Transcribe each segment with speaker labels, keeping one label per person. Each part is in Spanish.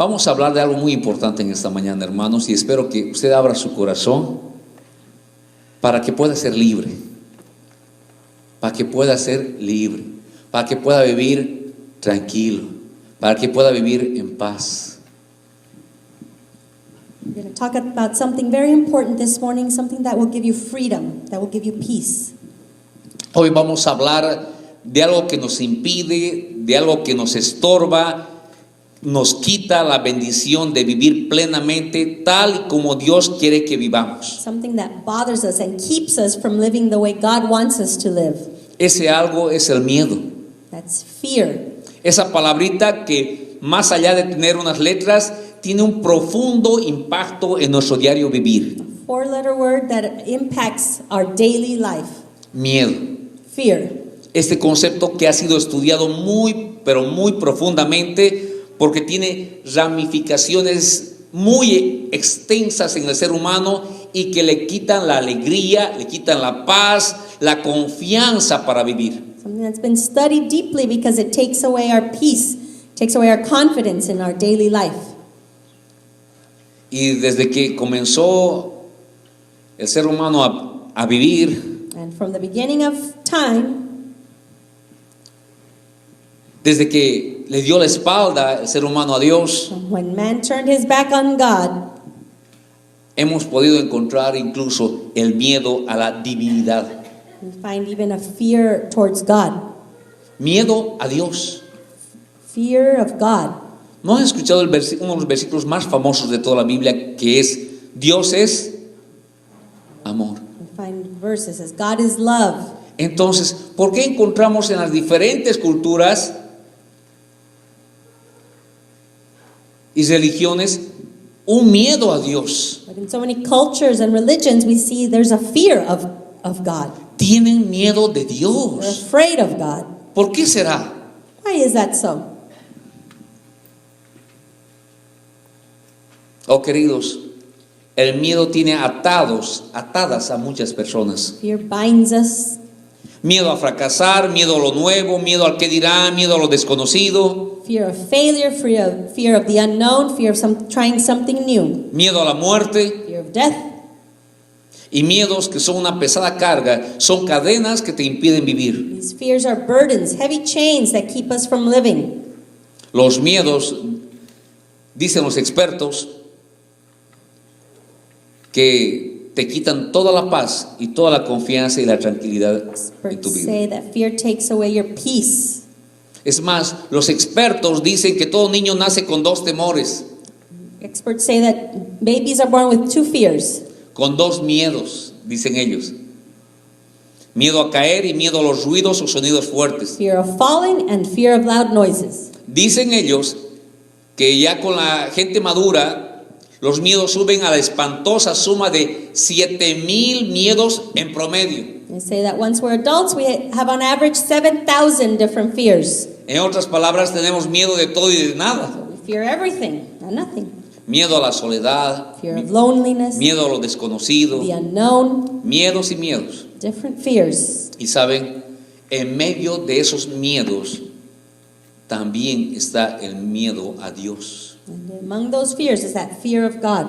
Speaker 1: Vamos a hablar de algo muy importante en esta mañana, hermanos, y espero que usted abra su corazón para que pueda ser libre, para que pueda ser libre, para que pueda vivir tranquilo, para que pueda vivir en paz.
Speaker 2: We're going to talk about something very important this morning, something that will give you freedom, that will give you peace.
Speaker 1: Hoy vamos a hablar de algo que nos impide, de algo que nos estorba, nos quita la bendición de vivir plenamente tal y como Dios quiere que vivamos.
Speaker 2: Something that bothers us and keeps us from living the way God wants us to live.
Speaker 1: Ese algo es el miedo.
Speaker 2: That's fear.
Speaker 1: Esa palabrita que más allá de tener unas letras, tiene un profundo impacto en nuestro diario vivir.
Speaker 2: A four-letter word that impacts our daily life.
Speaker 1: Miedo.
Speaker 2: Fear.
Speaker 1: Este concepto que ha sido estudiado muy, pero muy profundamente porque tiene ramificaciones muy extensas en el ser humano y que le quitan la alegría, le quitan la paz, la confianza para vivir.
Speaker 2: Something that's been studied deeply because it takes away our peace, takes away our confidence in our daily life.
Speaker 1: Y desde que comenzó el ser humano a vivir,
Speaker 2: And from the beginning of time,
Speaker 1: desde que le dio la espalda el ser humano a Dios,
Speaker 2: when man turned his back on God,
Speaker 1: hemos podido encontrar incluso el miedo a la divinidad.
Speaker 2: we find even a fear towards God.
Speaker 1: Miedo a Dios.
Speaker 2: Fear of God.
Speaker 1: ¿No han escuchado uno de los versículos más famosos de toda la Biblia, que es Dios es amor?
Speaker 2: We find verses as God is love.
Speaker 1: Entonces, ¿por qué encontramos en las diferentes culturas y religiones un miedo a Dios?
Speaker 2: But in so many cultures and religions, we see there's a fear of God.
Speaker 1: Tienen miedo de
Speaker 2: They're
Speaker 1: Dios.
Speaker 2: afraid of God.
Speaker 1: ¿Por qué será?
Speaker 2: Why is that so?
Speaker 1: Oh, queridos, el miedo tiene atadas a muchas personas.
Speaker 2: Fear binds us.
Speaker 1: Miedo a fracasar, miedo a lo nuevo, miedo al que dirán, miedo a lo desconocido,
Speaker 2: Fear of failure, fear of the unknown, fear of trying something new,
Speaker 1: miedo a la muerte
Speaker 2: fear of death.
Speaker 1: y miedos que son una pesada carga, son cadenas que te impiden vivir.
Speaker 2: These fears are burdens, heavy chains that keep us from living.
Speaker 1: Los miedos, dicen los expertos, que te quitan toda la paz y toda la confianza y la tranquilidad en tu
Speaker 2: Experts
Speaker 1: vida.
Speaker 2: say that fear takes away your peace.
Speaker 1: Es más, los expertos dicen que todo niño nace con dos temores,
Speaker 2: Experts say that babies are born with two fears.
Speaker 1: con dos miedos, dicen ellos. Miedo a caer y miedo a los ruidos o sonidos fuertes.
Speaker 2: Fear of falling and fear of loud noises.
Speaker 1: Dicen ellos que ya con la gente madura, los miedos suben a la espantosa suma de 7,000 miedos en promedio.
Speaker 2: They say that once we're adults, we have on average 7,000 different fears.
Speaker 1: En otras palabras, tenemos miedo de todo y de nada.
Speaker 2: We fear everything and nothing.
Speaker 1: Miedo a la soledad,
Speaker 2: Fear of loneliness,
Speaker 1: miedo a lo desconocido,
Speaker 2: the unknown,
Speaker 1: miedos y miedos.
Speaker 2: different fears.
Speaker 1: Y saben, en medio de esos miedos también está el miedo a Dios.
Speaker 2: And among those fears is that fear of God,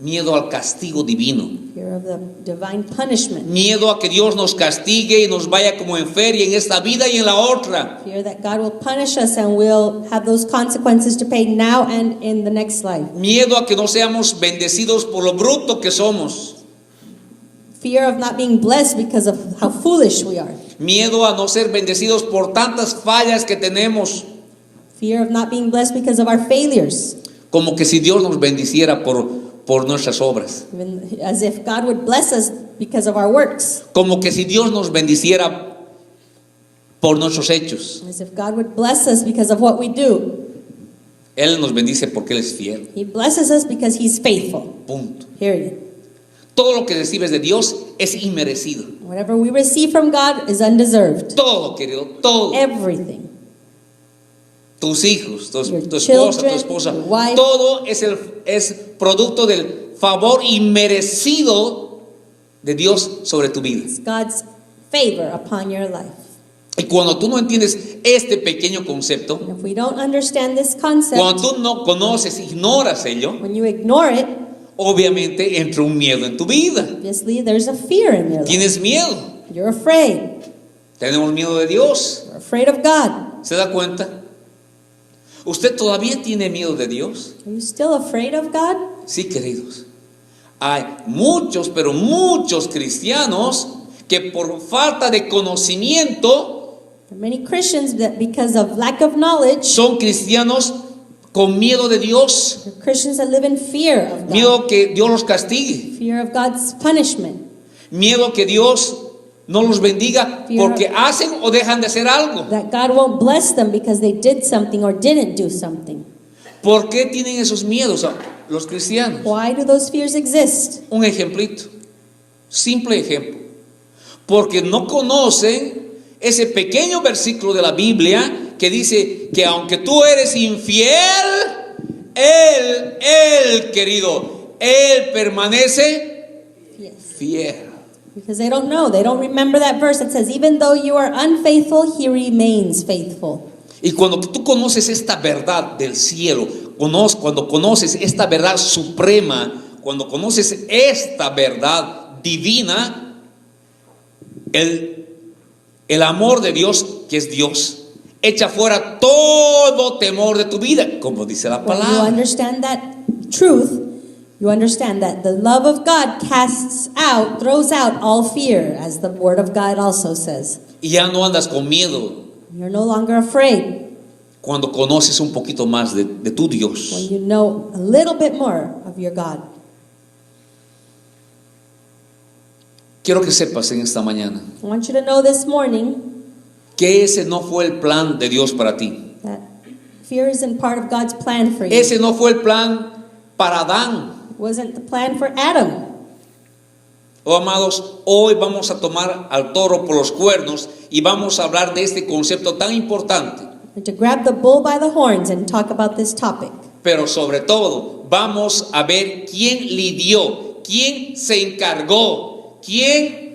Speaker 1: Miedo al castigo divino.
Speaker 2: fear of the divine punishment,
Speaker 1: Miedo a que Dios nos castigue y nos vaya como en feria en esta vida y en la otra.
Speaker 2: fear that God will punish us and we'll have those consequences to pay now and in the next life.
Speaker 1: Miedo a que no seamos bendecidos por lo bruto que somos.
Speaker 2: Fear of not being blessed because of how foolish we are.
Speaker 1: Miedo a no ser bendecidos por tantas fallas que tenemos.
Speaker 2: Fear of not being blessed because of our failures.
Speaker 1: Como que si Dios nos bendiciera por nuestras obras.
Speaker 2: Even as if God would bless us because of our works.
Speaker 1: Como que si Dios nos bendiciera por nuestros hechos.
Speaker 2: As if God would bless us because of what we do.
Speaker 1: Él nos bendice porque Él es fiel.
Speaker 2: He blesses us because He's faithful.
Speaker 1: Punto.
Speaker 2: Period.
Speaker 1: Todo lo que recibes de Dios es inmerecido.
Speaker 2: Whatever we receive from God is undeserved.
Speaker 1: Todo, querido, todo.
Speaker 2: Everything.
Speaker 1: Tus hijos, tu
Speaker 2: Your
Speaker 1: esposa, tu
Speaker 2: children,
Speaker 1: esposa,
Speaker 2: your wife.
Speaker 1: todo es producto del favor inmerecido de Dios sobre tu vida.
Speaker 2: It's God's favor upon your life.
Speaker 1: Y cuando tú no entiendes este pequeño concepto,
Speaker 2: And if we don't understand this concept,
Speaker 1: cuando tú no conoces, ignoras ello,
Speaker 2: when you ignore it,
Speaker 1: obviamente entra un miedo en tu vida.
Speaker 2: obviously there's a fear in your life.
Speaker 1: Tienes miedo.
Speaker 2: You're afraid.
Speaker 1: Tenemos miedo de Dios.
Speaker 2: You're afraid of God.
Speaker 1: ¿Se da cuenta? ¿Usted todavía tiene miedo de Dios?
Speaker 2: Are you still afraid of God?
Speaker 1: Sí, queridos. Hay muchos, pero muchos cristianos que por falta de conocimiento
Speaker 2: There are many Christians that because of lack of knowledge,
Speaker 1: son cristianos con miedo de Dios,
Speaker 2: they're Christians that live in fear of God.
Speaker 1: miedo que Dios los castigue,
Speaker 2: Fear of God's punishment.
Speaker 1: miedo que Dios no los bendiga
Speaker 2: Fear
Speaker 1: porque hacen o dejan de hacer algo.
Speaker 2: That God won't bless them because they did something or didn't do something.
Speaker 1: ¿Por qué tienen esos miedos los cristianos?
Speaker 2: Why do those fears exist?
Speaker 1: Un ejemplito, simple ejemplo. Porque no conocen ese pequeño versículo de la Biblia que dice que aunque tú eres infiel, Él, querido, Él permanece
Speaker 2: Yes.
Speaker 1: fiel.
Speaker 2: Because they don't know. They don't remember that verse that says, even though you are unfaithful, he remains faithful.
Speaker 1: Y cuando tú conoces esta verdad del cielo, cuando conoces esta verdad suprema, cuando conoces esta verdad divina, el amor de Dios, que es Dios, echa fuera todo temor de tu vida, como dice la
Speaker 2: When you
Speaker 1: palabra.
Speaker 2: understand that truth, you understand that the love of God throws out all fear, as the word of God also says.
Speaker 1: Y ya no andas con miedo
Speaker 2: You're no longer afraid
Speaker 1: cuando conoces un poquito más de tu Dios.
Speaker 2: when you know a little bit more of your God.
Speaker 1: Quiero que sepas en esta mañana
Speaker 2: I want you to know this morning
Speaker 1: que ese no fue el plan de Dios para ti.
Speaker 2: that fear isn't part of God's plan for you.
Speaker 1: Ese no fue el plan para Adán.
Speaker 2: It wasn't the plan for Adam.
Speaker 1: Oh, amados, hoy vamos a tomar al toro por los cuernos y vamos a hablar de este concepto tan importante.
Speaker 2: And to grab the bull by the horns and talk about this topic.
Speaker 1: Pero sobre todo, vamos a ver quién lidió, quién se encargó, quién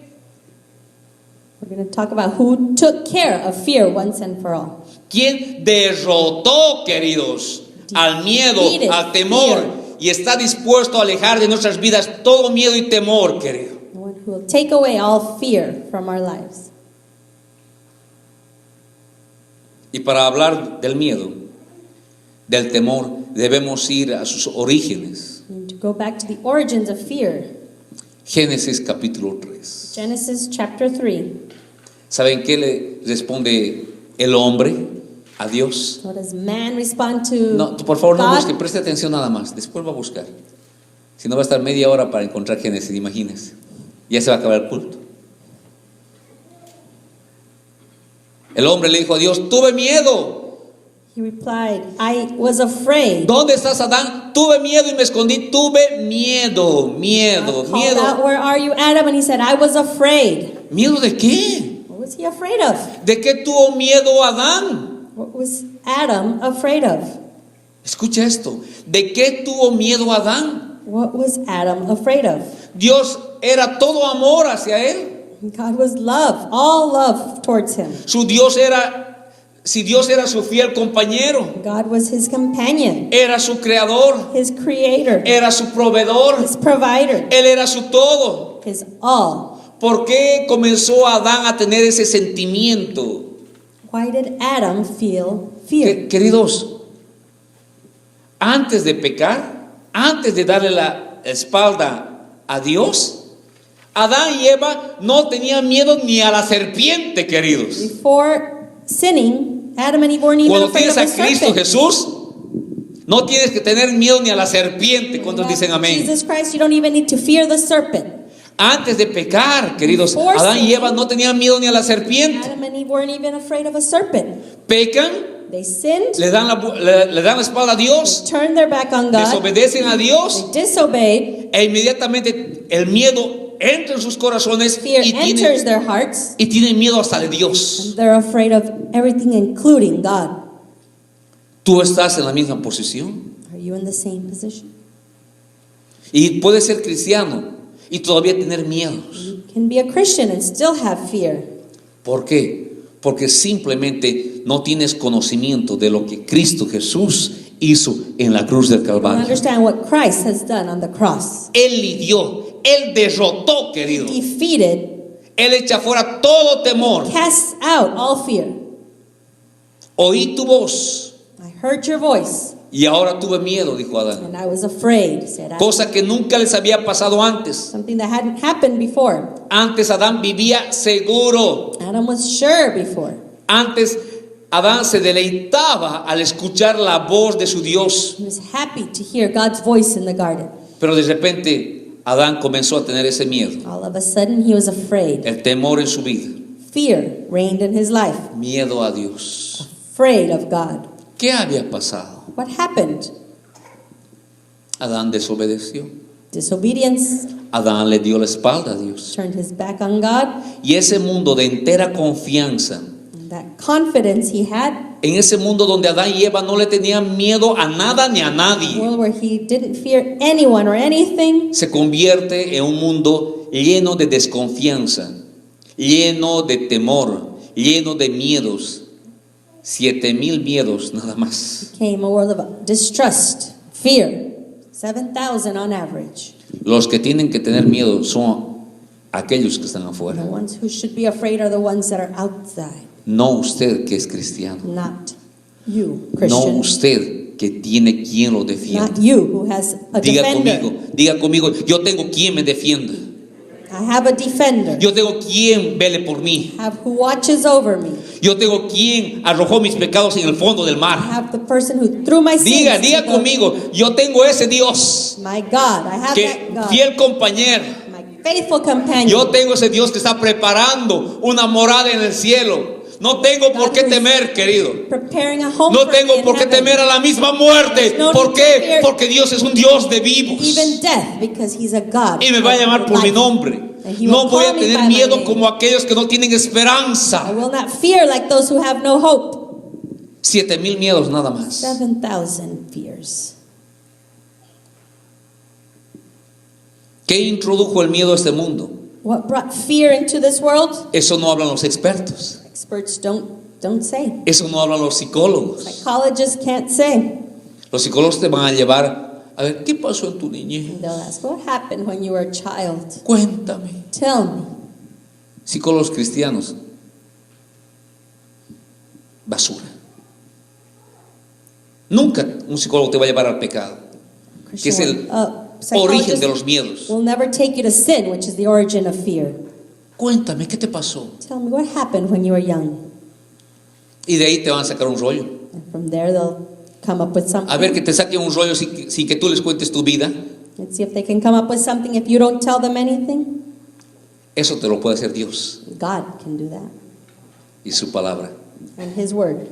Speaker 2: We're going to talk about who took care of fear once and for all.
Speaker 1: derrotó, queridos, al miedo,
Speaker 2: Defeated
Speaker 1: al temor,
Speaker 2: fear.
Speaker 1: y está dispuesto a alejar de nuestras vidas todo miedo y temor, querido.
Speaker 2: The one who will take away all fear from our lives.
Speaker 1: Y para hablar del miedo, del temor, debemos ir a sus orígenes.
Speaker 2: And to go back to the origins of fear.
Speaker 1: Génesis capítulo 3.
Speaker 2: Genesis chapter 3.
Speaker 1: ¿Saben qué le responde el hombre a Dios?
Speaker 2: What does man respond to
Speaker 1: No, por favor, no
Speaker 2: God?
Speaker 1: busque, preste atención nada más. Después va a buscar. Si no, va a estar media hora para encontrar Génesis, imagínense. Ya se va a acabar el culto. El hombre le dijo a Dios: tuve miedo.
Speaker 2: He replied, I was afraid.
Speaker 1: ¿Dónde estás, Adán? Tuve miedo y me escondí. Tuve miedo,
Speaker 2: God called out,
Speaker 1: miedo.
Speaker 2: where are you, Adam? And he said, I was afraid.
Speaker 1: ¿Miedo de qué?
Speaker 2: What was he afraid of?
Speaker 1: ¿De qué tuvo miedo Adán?
Speaker 2: What was Adam afraid of?
Speaker 1: Escucha esto. ¿De qué tuvo miedo Adán?
Speaker 2: What was Adam afraid of?
Speaker 1: Dios era todo amor hacia él.
Speaker 2: God was love, all love towards him.
Speaker 1: Si Dios era su fiel compañero,
Speaker 2: God was his companion,
Speaker 1: era su creador,
Speaker 2: his creator,
Speaker 1: era su proveedor,
Speaker 2: his provider,
Speaker 1: Él era su todo.
Speaker 2: his all.
Speaker 1: ¿Por qué comenzó Adán a tener ese sentimiento?
Speaker 2: Why did Adam feel fear?
Speaker 1: Queridos, antes de pecar, antes de darle la espalda a Dios, Adán y Eva no tenían miedo ni a la serpiente, queridos.
Speaker 2: Before sinning, Adam and Eve weren't even
Speaker 1: Cuando
Speaker 2: afraid
Speaker 1: tienes
Speaker 2: of
Speaker 1: a
Speaker 2: the
Speaker 1: Cristo
Speaker 2: serpent.
Speaker 1: Jesús, no tienes que tener miedo ni a la serpiente. ¿Cuántos dicen amén?
Speaker 2: Jesus Christ, you don't even need to fear the serpent.
Speaker 1: Antes de pecar, queridos,
Speaker 2: Before
Speaker 1: Adán y
Speaker 2: sinning,
Speaker 1: Eva no tenían miedo ni a la serpiente.
Speaker 2: Adam and Eve weren't even afraid of a serpent.
Speaker 1: Pecan,
Speaker 2: They sinned,
Speaker 1: le dan la espalda a Dios,
Speaker 2: turned their back on God,
Speaker 1: desobedecen a Dios,
Speaker 2: they disobeyed,
Speaker 1: e inmediatamente el miedo entra en sus corazones
Speaker 2: fear
Speaker 1: y
Speaker 2: enters
Speaker 1: tienen,
Speaker 2: their hearts,
Speaker 1: y tienen miedo hasta de Dios.
Speaker 2: and they're afraid of everything, including God.
Speaker 1: Tú estás en la misma posición
Speaker 2: Are you in the same position?
Speaker 1: y puedes ser cristiano y todavía tener miedos.
Speaker 2: You can be a Christian and still have fear.
Speaker 1: ¿Por qué? Porque simplemente no tienes conocimiento de lo que Cristo Jesús hizo en la cruz del
Speaker 2: You
Speaker 1: Calvario.
Speaker 2: understand what Christ has done on the cross.
Speaker 1: Él lidió, Él derrotó, querido.
Speaker 2: Defeated,
Speaker 1: Él echa fuera todo temor.
Speaker 2: casts out all fear.
Speaker 1: Oí tu voz
Speaker 2: I heard your voice,
Speaker 1: y ahora tuve miedo, dijo Adán.
Speaker 2: and I was afraid, said Adam.
Speaker 1: Cosa que nunca les había pasado antes.
Speaker 2: Something that hadn't happened before.
Speaker 1: Antes Adán vivía seguro.
Speaker 2: Adam was sure before.
Speaker 1: Antes Adán se deleitaba al escuchar la voz de su Dios.
Speaker 2: He was happy to hear God's voice in the garden.
Speaker 1: Pero de repente Adán comenzó a tener ese miedo.
Speaker 2: All of a sudden, he was afraid.
Speaker 1: El temor en su vida.
Speaker 2: Fear reigned in his life.
Speaker 1: Miedo a Dios.
Speaker 2: Afraid of God.
Speaker 1: ¿Qué había pasado?
Speaker 2: What happened?
Speaker 1: Adán desobedeció.
Speaker 2: Disobedience.
Speaker 1: Adán le dio la espalda a Dios.
Speaker 2: Turned his back on God.
Speaker 1: Y ese mundo de entera confianza,
Speaker 2: And that confidence he had,
Speaker 1: en ese mundo donde Adán y Eva no le tenían miedo a nada ni a
Speaker 2: a
Speaker 1: nadie,
Speaker 2: world where he didn't fear anyone or anything,
Speaker 1: se convierte en un mundo lleno de desconfianza, lleno de temor, lleno de miedos. 7,000 miedos nada más.
Speaker 2: became a world of distrust, fear. 7,000 on average.
Speaker 1: Los que tienen que tener miedo son aquellos que están
Speaker 2: The
Speaker 1: afuera.
Speaker 2: ones who should be afraid are the ones that are outside,
Speaker 1: No usted que es cristiano.
Speaker 2: not you,
Speaker 1: No
Speaker 2: Christian.
Speaker 1: usted que tiene quien lo
Speaker 2: Not
Speaker 1: defienda.
Speaker 2: you who has a defender.
Speaker 1: Diga conmigo, yo tengo quien me defienda.
Speaker 2: I have a defender.
Speaker 1: Yo tengo quien vele por mí.
Speaker 2: I have who watches over me.
Speaker 1: Yo tengo quien arrojó mis pecados en el fondo del
Speaker 2: I
Speaker 1: mar.
Speaker 2: have the person who threw my sins.
Speaker 1: Diga
Speaker 2: to the-
Speaker 1: conmigo, yo tengo ese Dios
Speaker 2: My God. I have
Speaker 1: que
Speaker 2: that God.
Speaker 1: fiel compañero.
Speaker 2: My faithful companion.
Speaker 1: Yo tengo ese Dios que está preparando una morada en el cielo. No tengo por qué temer, querido.
Speaker 2: Preparing a home
Speaker 1: No
Speaker 2: for me
Speaker 1: tengo
Speaker 2: in
Speaker 1: por qué
Speaker 2: heaven.
Speaker 1: temer a la misma muerte.
Speaker 2: No
Speaker 1: ¿Por
Speaker 2: need to
Speaker 1: qué?
Speaker 2: fear
Speaker 1: Porque Dios es un Dios de vivos.
Speaker 2: Even death, because he's a God.
Speaker 1: Y me va a llamar por mi nombre.
Speaker 2: And he
Speaker 1: No
Speaker 2: will
Speaker 1: voy a
Speaker 2: call me by
Speaker 1: tener
Speaker 2: my
Speaker 1: miedo
Speaker 2: name.
Speaker 1: como aquellos que no tienen
Speaker 2: I
Speaker 1: esperanza.
Speaker 2: will not fear like those who have no hope.
Speaker 1: 7,000 miedos nada más.
Speaker 2: 7,000 fears.
Speaker 1: ¿Qué introdujo el miedo a este mundo?
Speaker 2: What brought fear into this world?
Speaker 1: Eso no hablan los expertos.
Speaker 2: Experts don't say.
Speaker 1: Eso no hablan los psicólogos.
Speaker 2: Psychologists can't say.
Speaker 1: Los psicólogos te van a llevar a ver qué pasó en tu niñez.
Speaker 2: They'll ask, what happened when you were a child?
Speaker 1: Cuéntame.
Speaker 2: Tell me.
Speaker 1: Psicólogos cristianos. Basura. Nunca un psicólogo te va a llevar al pecado, que es el origen de los miedos.
Speaker 2: Will never take you to sin, which is the origin of fear.
Speaker 1: Cuéntame, ¿qué te pasó?
Speaker 2: Tell me what happened when you were young.
Speaker 1: Y de ahí te van a sacar un rollo.
Speaker 2: And from there they'll come up with something.
Speaker 1: A ver que te saquen un rollo sin que tú les cuentes tu vida.
Speaker 2: Let's see if they can come up with something if you don't tell them anything.
Speaker 1: Eso te lo puede hacer Dios
Speaker 2: God can do that.
Speaker 1: y su palabra.
Speaker 2: And His Word.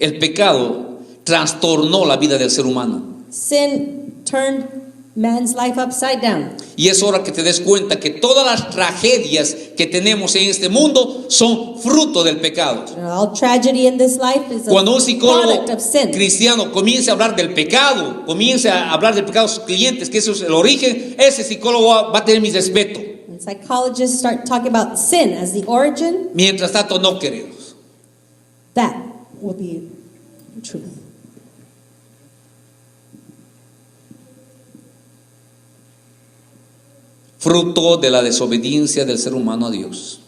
Speaker 1: El pecado trastornó la vida del ser humano.
Speaker 2: Sin turned man's life upside down.
Speaker 1: Y es hora que te des cuenta que todas las tragedias que tenemos en este mundo son fruto del pecado.
Speaker 2: All tragedy in this life is a
Speaker 1: Cuando un psicólogo
Speaker 2: product of sin.
Speaker 1: cristiano comience a hablar del pecado, comience a hablar del pecado a sus clientes, que eso es el origen, ese psicólogo va a tener mi respeto.
Speaker 2: And psychologists start talking about sin as the origin.
Speaker 1: Mientras tanto, no, queridos.
Speaker 2: That will be truth.
Speaker 1: Fruto de la desobediencia del ser humano a Dios.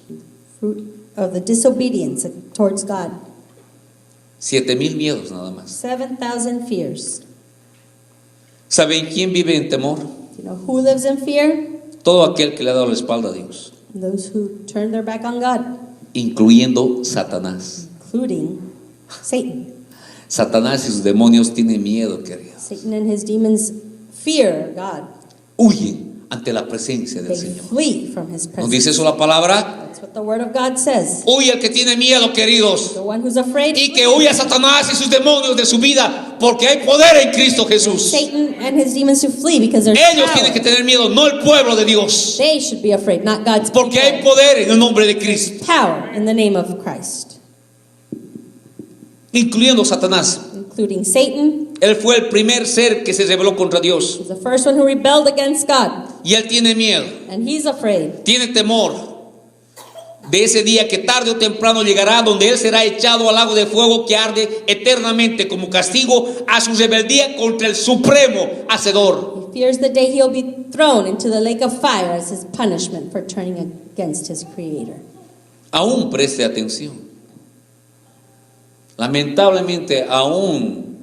Speaker 2: Fruit of the disobedience towards God.
Speaker 1: 7,000 miedos nada más.
Speaker 2: 7,000 fears.
Speaker 1: ¿Saben quién vive en temor?
Speaker 2: You know who lives in fear?
Speaker 1: Todo aquel que le ha dado la espalda a Dios,
Speaker 2: Those who turn their back on God,
Speaker 1: incluyendo Satanás.
Speaker 2: including Satan.
Speaker 1: Satanás y sus demonios tienen miedo, queridos.
Speaker 2: Satan and his demons fear God.
Speaker 1: Huyen ante la presencia del
Speaker 2: They
Speaker 1: Señor.
Speaker 2: flee from his
Speaker 1: ¿Nos
Speaker 2: presence.
Speaker 1: dice eso la palabra?
Speaker 2: That's what the Word of God says.
Speaker 1: Huye el que tiene miedo, queridos.
Speaker 2: The one who's afraid,
Speaker 1: Y que huya Satanás y sus demonios de su vida, porque hay poder en Cristo Jesús.
Speaker 2: Satan and his demons to flee because there's
Speaker 1: Ellos tienen que
Speaker 2: power.
Speaker 1: tener miedo, no el pueblo de Dios.
Speaker 2: They should be afraid, not God's people.
Speaker 1: Porque hay poder en el nombre de Cristo,
Speaker 2: Power in the name of Christ,
Speaker 1: incluyendo Satanás.
Speaker 2: including Satan.
Speaker 1: Él fue el primer ser que se rebeló contra Dios.
Speaker 2: He's the first one who rebelled against God,
Speaker 1: Y él tiene miedo,
Speaker 2: and he's afraid.
Speaker 1: tiene temor. de ese día que tarde o temprano llegará, donde él será echado al lago de fuego que arde eternamente como castigo a su rebeldía contra el supremo Hacedor.
Speaker 2: He fears the day he'll be thrown into the lake of fire as his punishment for turning against his Creator.
Speaker 1: Aún preste atención. Lamentablemente, aún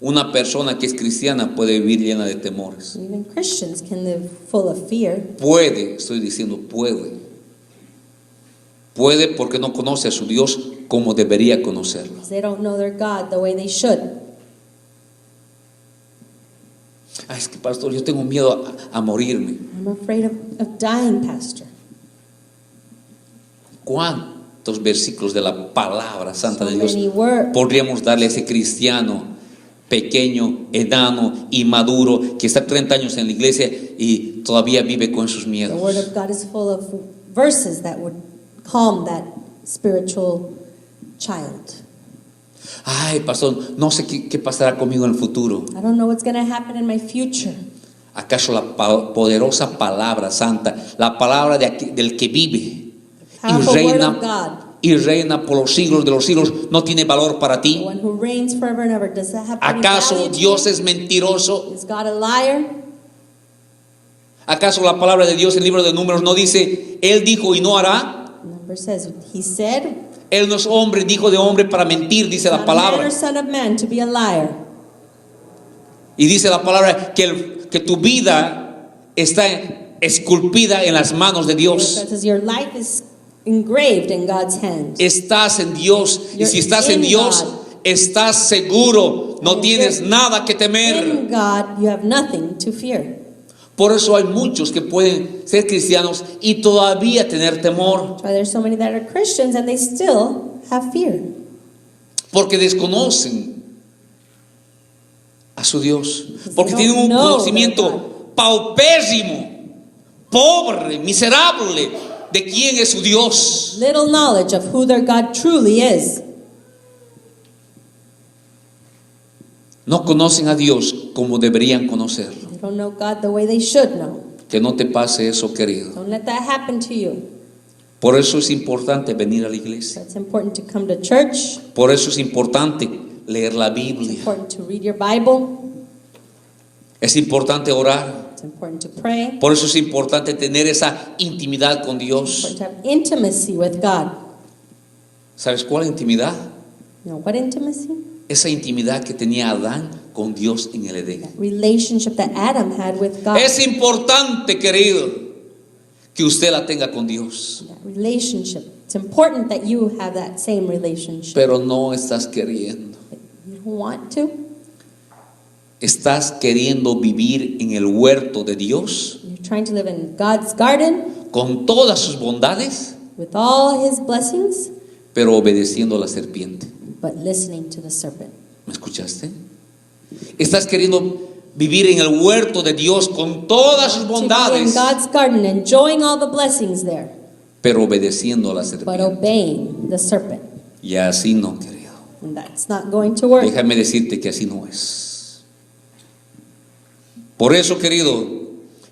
Speaker 1: una persona que es cristiana puede vivir llena de temores.
Speaker 2: Even Christians can live full of fear.
Speaker 1: Puede, estoy diciendo puede. Puede porque no conoce a su Dios como debería conocerlo.
Speaker 2: Because they don't know their God the way they should.
Speaker 1: Ay, es que pastor, yo tengo miedo a morirme.
Speaker 2: I'm afraid of dying, Pastor.
Speaker 1: ¿Cuántos versículos de la palabra santa
Speaker 2: So
Speaker 1: de Dios
Speaker 2: many words.
Speaker 1: podríamos darle a ese cristiano pequeño, enano, inmaduro, que está 30 años en la iglesia y todavía vive con sus
Speaker 2: The
Speaker 1: miedos?
Speaker 2: Word of God is full of verses that would calm that spiritual child.
Speaker 1: Ay, pastor, no sé qué pasará conmigo en el futuro.
Speaker 2: I don't know what's going to happen in my future.
Speaker 1: ¿Acaso la poderosa palabra santa, la palabra del que vive
Speaker 2: Powerful Word of God,
Speaker 1: y reina por los siglos de los siglos, no tiene valor para
Speaker 2: the
Speaker 1: ti?
Speaker 2: one who reigns forever and ever, does that have any
Speaker 1: ¿Acaso
Speaker 2: value to
Speaker 1: Dios
Speaker 2: you?
Speaker 1: es mentiroso?
Speaker 2: Is God a liar?
Speaker 1: ¿Acaso la palabra de Dios en el libro de Números no dice, Él dijo y no hará?
Speaker 2: Number says, He said,
Speaker 1: Él no es hombre, dijo de hombre para mentir, dice la
Speaker 2: not a man
Speaker 1: palabra.
Speaker 2: or son of man to be a liar.
Speaker 1: Y dice la palabra que tu vida está esculpida en las manos de
Speaker 2: It
Speaker 1: Dios.
Speaker 2: says your life is engraved in God's hand.
Speaker 1: Estás en Dios, y si estás en
Speaker 2: You're in
Speaker 1: Dios,
Speaker 2: God.
Speaker 1: estás seguro, no
Speaker 2: And
Speaker 1: tienes
Speaker 2: you're
Speaker 1: nada que temer.
Speaker 2: In God, you have nothing to fear.
Speaker 1: Por eso hay muchos que pueden ser cristianos y todavía tener temor,
Speaker 2: That's why there's so many that are Christians and they still have fear.
Speaker 1: porque desconocen a su Dios, porque
Speaker 2: They don't
Speaker 1: tienen un
Speaker 2: know
Speaker 1: conocimiento
Speaker 2: their God.
Speaker 1: paupérrimo, pobre, miserable de quién es su Dios.
Speaker 2: Little knowledge of who their God truly is.
Speaker 1: No conocen a Dios como deberían conocerlo.
Speaker 2: They don't know God the way they should know.
Speaker 1: Que no te pase eso, querido.
Speaker 2: Don't let that happen to you.
Speaker 1: Por eso es importante venir a la iglesia.
Speaker 2: So it's important to come to church.
Speaker 1: Por eso es importante leer la
Speaker 2: It's
Speaker 1: Biblia.
Speaker 2: important to read your Bible.
Speaker 1: Es importante orar.
Speaker 2: It's important to pray.
Speaker 1: Por eso es importante tener esa intimidad con
Speaker 2: It's
Speaker 1: Dios.
Speaker 2: important to have intimacy with God.
Speaker 1: ¿Sabes cuál intimidad?
Speaker 2: You know what intimacy?
Speaker 1: Esa intimidad que tenía Adán con Dios en el Edén.
Speaker 2: That relationship that Adam had with God.
Speaker 1: Es importante, querido, que usted la tenga con Dios.
Speaker 2: That relationship. It's important that you have that same relationship.
Speaker 1: Pero no estás queriendo.
Speaker 2: You don't want to.
Speaker 1: Estás queriendo vivir en el huerto de Dios
Speaker 2: You're trying to live in God's garden
Speaker 1: con todas sus bondades,
Speaker 2: with all His blessings,
Speaker 1: pero obedeciendo a la serpiente.
Speaker 2: but listening to the serpent.
Speaker 1: ¿Me escuchaste? Estás queriendo vivir en el huerto de Dios con todas sus
Speaker 2: To be in
Speaker 1: bondades,
Speaker 2: God's garden, enjoying all the blessings there,
Speaker 1: pero obedeciendo a la
Speaker 2: but
Speaker 1: serpiente.
Speaker 2: obeying the serpent.
Speaker 1: Y así no, querido.
Speaker 2: And that's not going to work.
Speaker 1: Déjame decirte que así no es. Por eso, querido,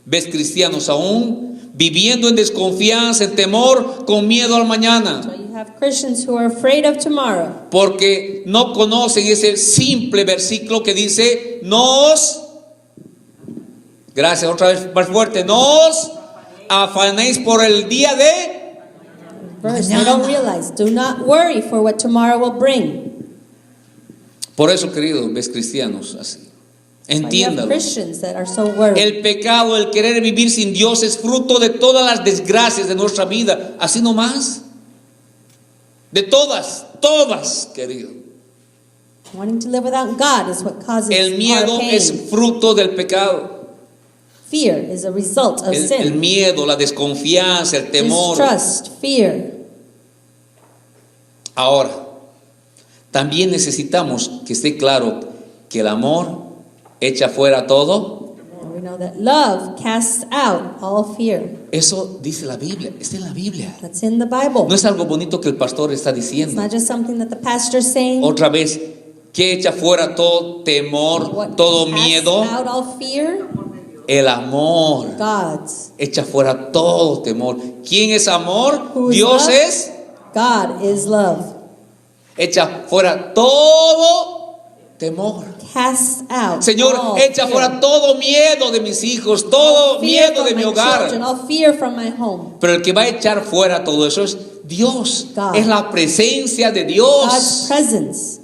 Speaker 1: ves cristianos aún viviendo en desconfianza, en temor, con miedo al
Speaker 2: So
Speaker 1: mañana,
Speaker 2: you have Christians who are afraid of tomorrow
Speaker 1: porque no conocen ese simple versículo que dice, gracias, otra vez más fuerte, no os afanéis por el día de
Speaker 2: verse. They don't realize. Do not worry for what tomorrow will bring.
Speaker 1: Por eso, querido, ves cristianos así.
Speaker 2: But you have
Speaker 1: Entiéndalo.
Speaker 2: Christians that are so worried.
Speaker 1: El pecado, el querer vivir sin Dios es fruto de todas las desgracias de nuestra vida. Así nomás. De todas, querido.
Speaker 2: Wanting to live without God is what causes
Speaker 1: El miedo
Speaker 2: our pain.
Speaker 1: es fruto del pecado.
Speaker 2: Fear is a result of
Speaker 1: El
Speaker 2: sin.
Speaker 1: miedo, la desconfianza, el temor.
Speaker 2: Distrust, fear.
Speaker 1: Ahora, también necesitamos que esté claro que el amor echa fuera todo.
Speaker 2: And we know that love casts out all fear.
Speaker 1: Eso dice la Biblia, está en la Biblia.
Speaker 2: That's in the Bible.
Speaker 1: No es algo bonito que el pastor está
Speaker 2: It's
Speaker 1: diciendo.
Speaker 2: not just something that the pastor's saying.
Speaker 1: Otra vez, que echa fuera todo temor,
Speaker 2: What
Speaker 1: todo
Speaker 2: casts
Speaker 1: miedo.
Speaker 2: out all fear?
Speaker 1: El amor
Speaker 2: God's.
Speaker 1: echa fuera todo temor. ¿Quién es amor?
Speaker 2: Who is
Speaker 1: Dios
Speaker 2: love?
Speaker 1: es.
Speaker 2: God is love.
Speaker 1: Echa fuera todo temor.
Speaker 2: Cast out.
Speaker 1: Señor,
Speaker 2: all
Speaker 1: echa
Speaker 2: fear.
Speaker 1: fuera todo miedo de mis hijos, todo
Speaker 2: All fear
Speaker 1: miedo de
Speaker 2: from
Speaker 1: mi
Speaker 2: my
Speaker 1: hogar.
Speaker 2: children, all fear from my home.
Speaker 1: Pero el que va a echar fuera todo eso es Dios.
Speaker 2: God.
Speaker 1: Es la presencia de
Speaker 2: God's
Speaker 1: Dios.
Speaker 2: presence.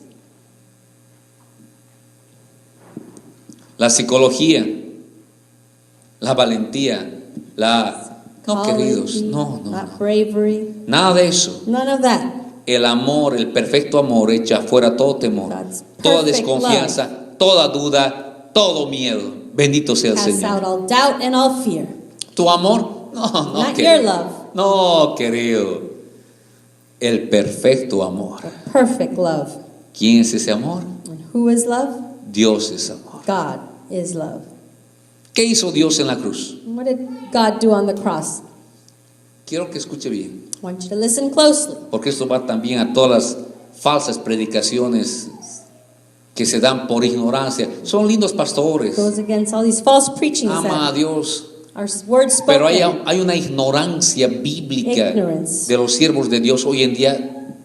Speaker 1: La psicología, la valentía, no, queridos,
Speaker 2: Psychology,
Speaker 1: no.
Speaker 2: not bravery.
Speaker 1: Nada de eso.
Speaker 2: None of that.
Speaker 1: El amor, el perfecto amor echa fuera todo temor,
Speaker 2: God's
Speaker 1: toda
Speaker 2: perfect
Speaker 1: desconfianza, toda duda, todo miedo. Bendito sea el
Speaker 2: Casts out
Speaker 1: Señor.
Speaker 2: all doubt and all fear.
Speaker 1: ¿Tu amor? No,
Speaker 2: Not
Speaker 1: querido.
Speaker 2: your love.
Speaker 1: No, querido. El perfecto amor.
Speaker 2: The perfect love.
Speaker 1: ¿Quién es ese amor?
Speaker 2: And who is love?
Speaker 1: Dios es amor.
Speaker 2: God is love.
Speaker 1: ¿Qué hizo Dios en la cruz?
Speaker 2: What did God do on the cross?
Speaker 1: Quiero que escuche bien,
Speaker 2: I want you to listen closely.
Speaker 1: porque esto va también a todas las falsas predicaciones que se dan por ignorancia. Son lindos pastores,
Speaker 2: Goes against all these false preachings
Speaker 1: ama a
Speaker 2: that
Speaker 1: Dios,
Speaker 2: are words
Speaker 1: pero
Speaker 2: spoken.
Speaker 1: hay una ignorancia bíblica
Speaker 2: Ignorance.
Speaker 1: de los siervos de Dios hoy en día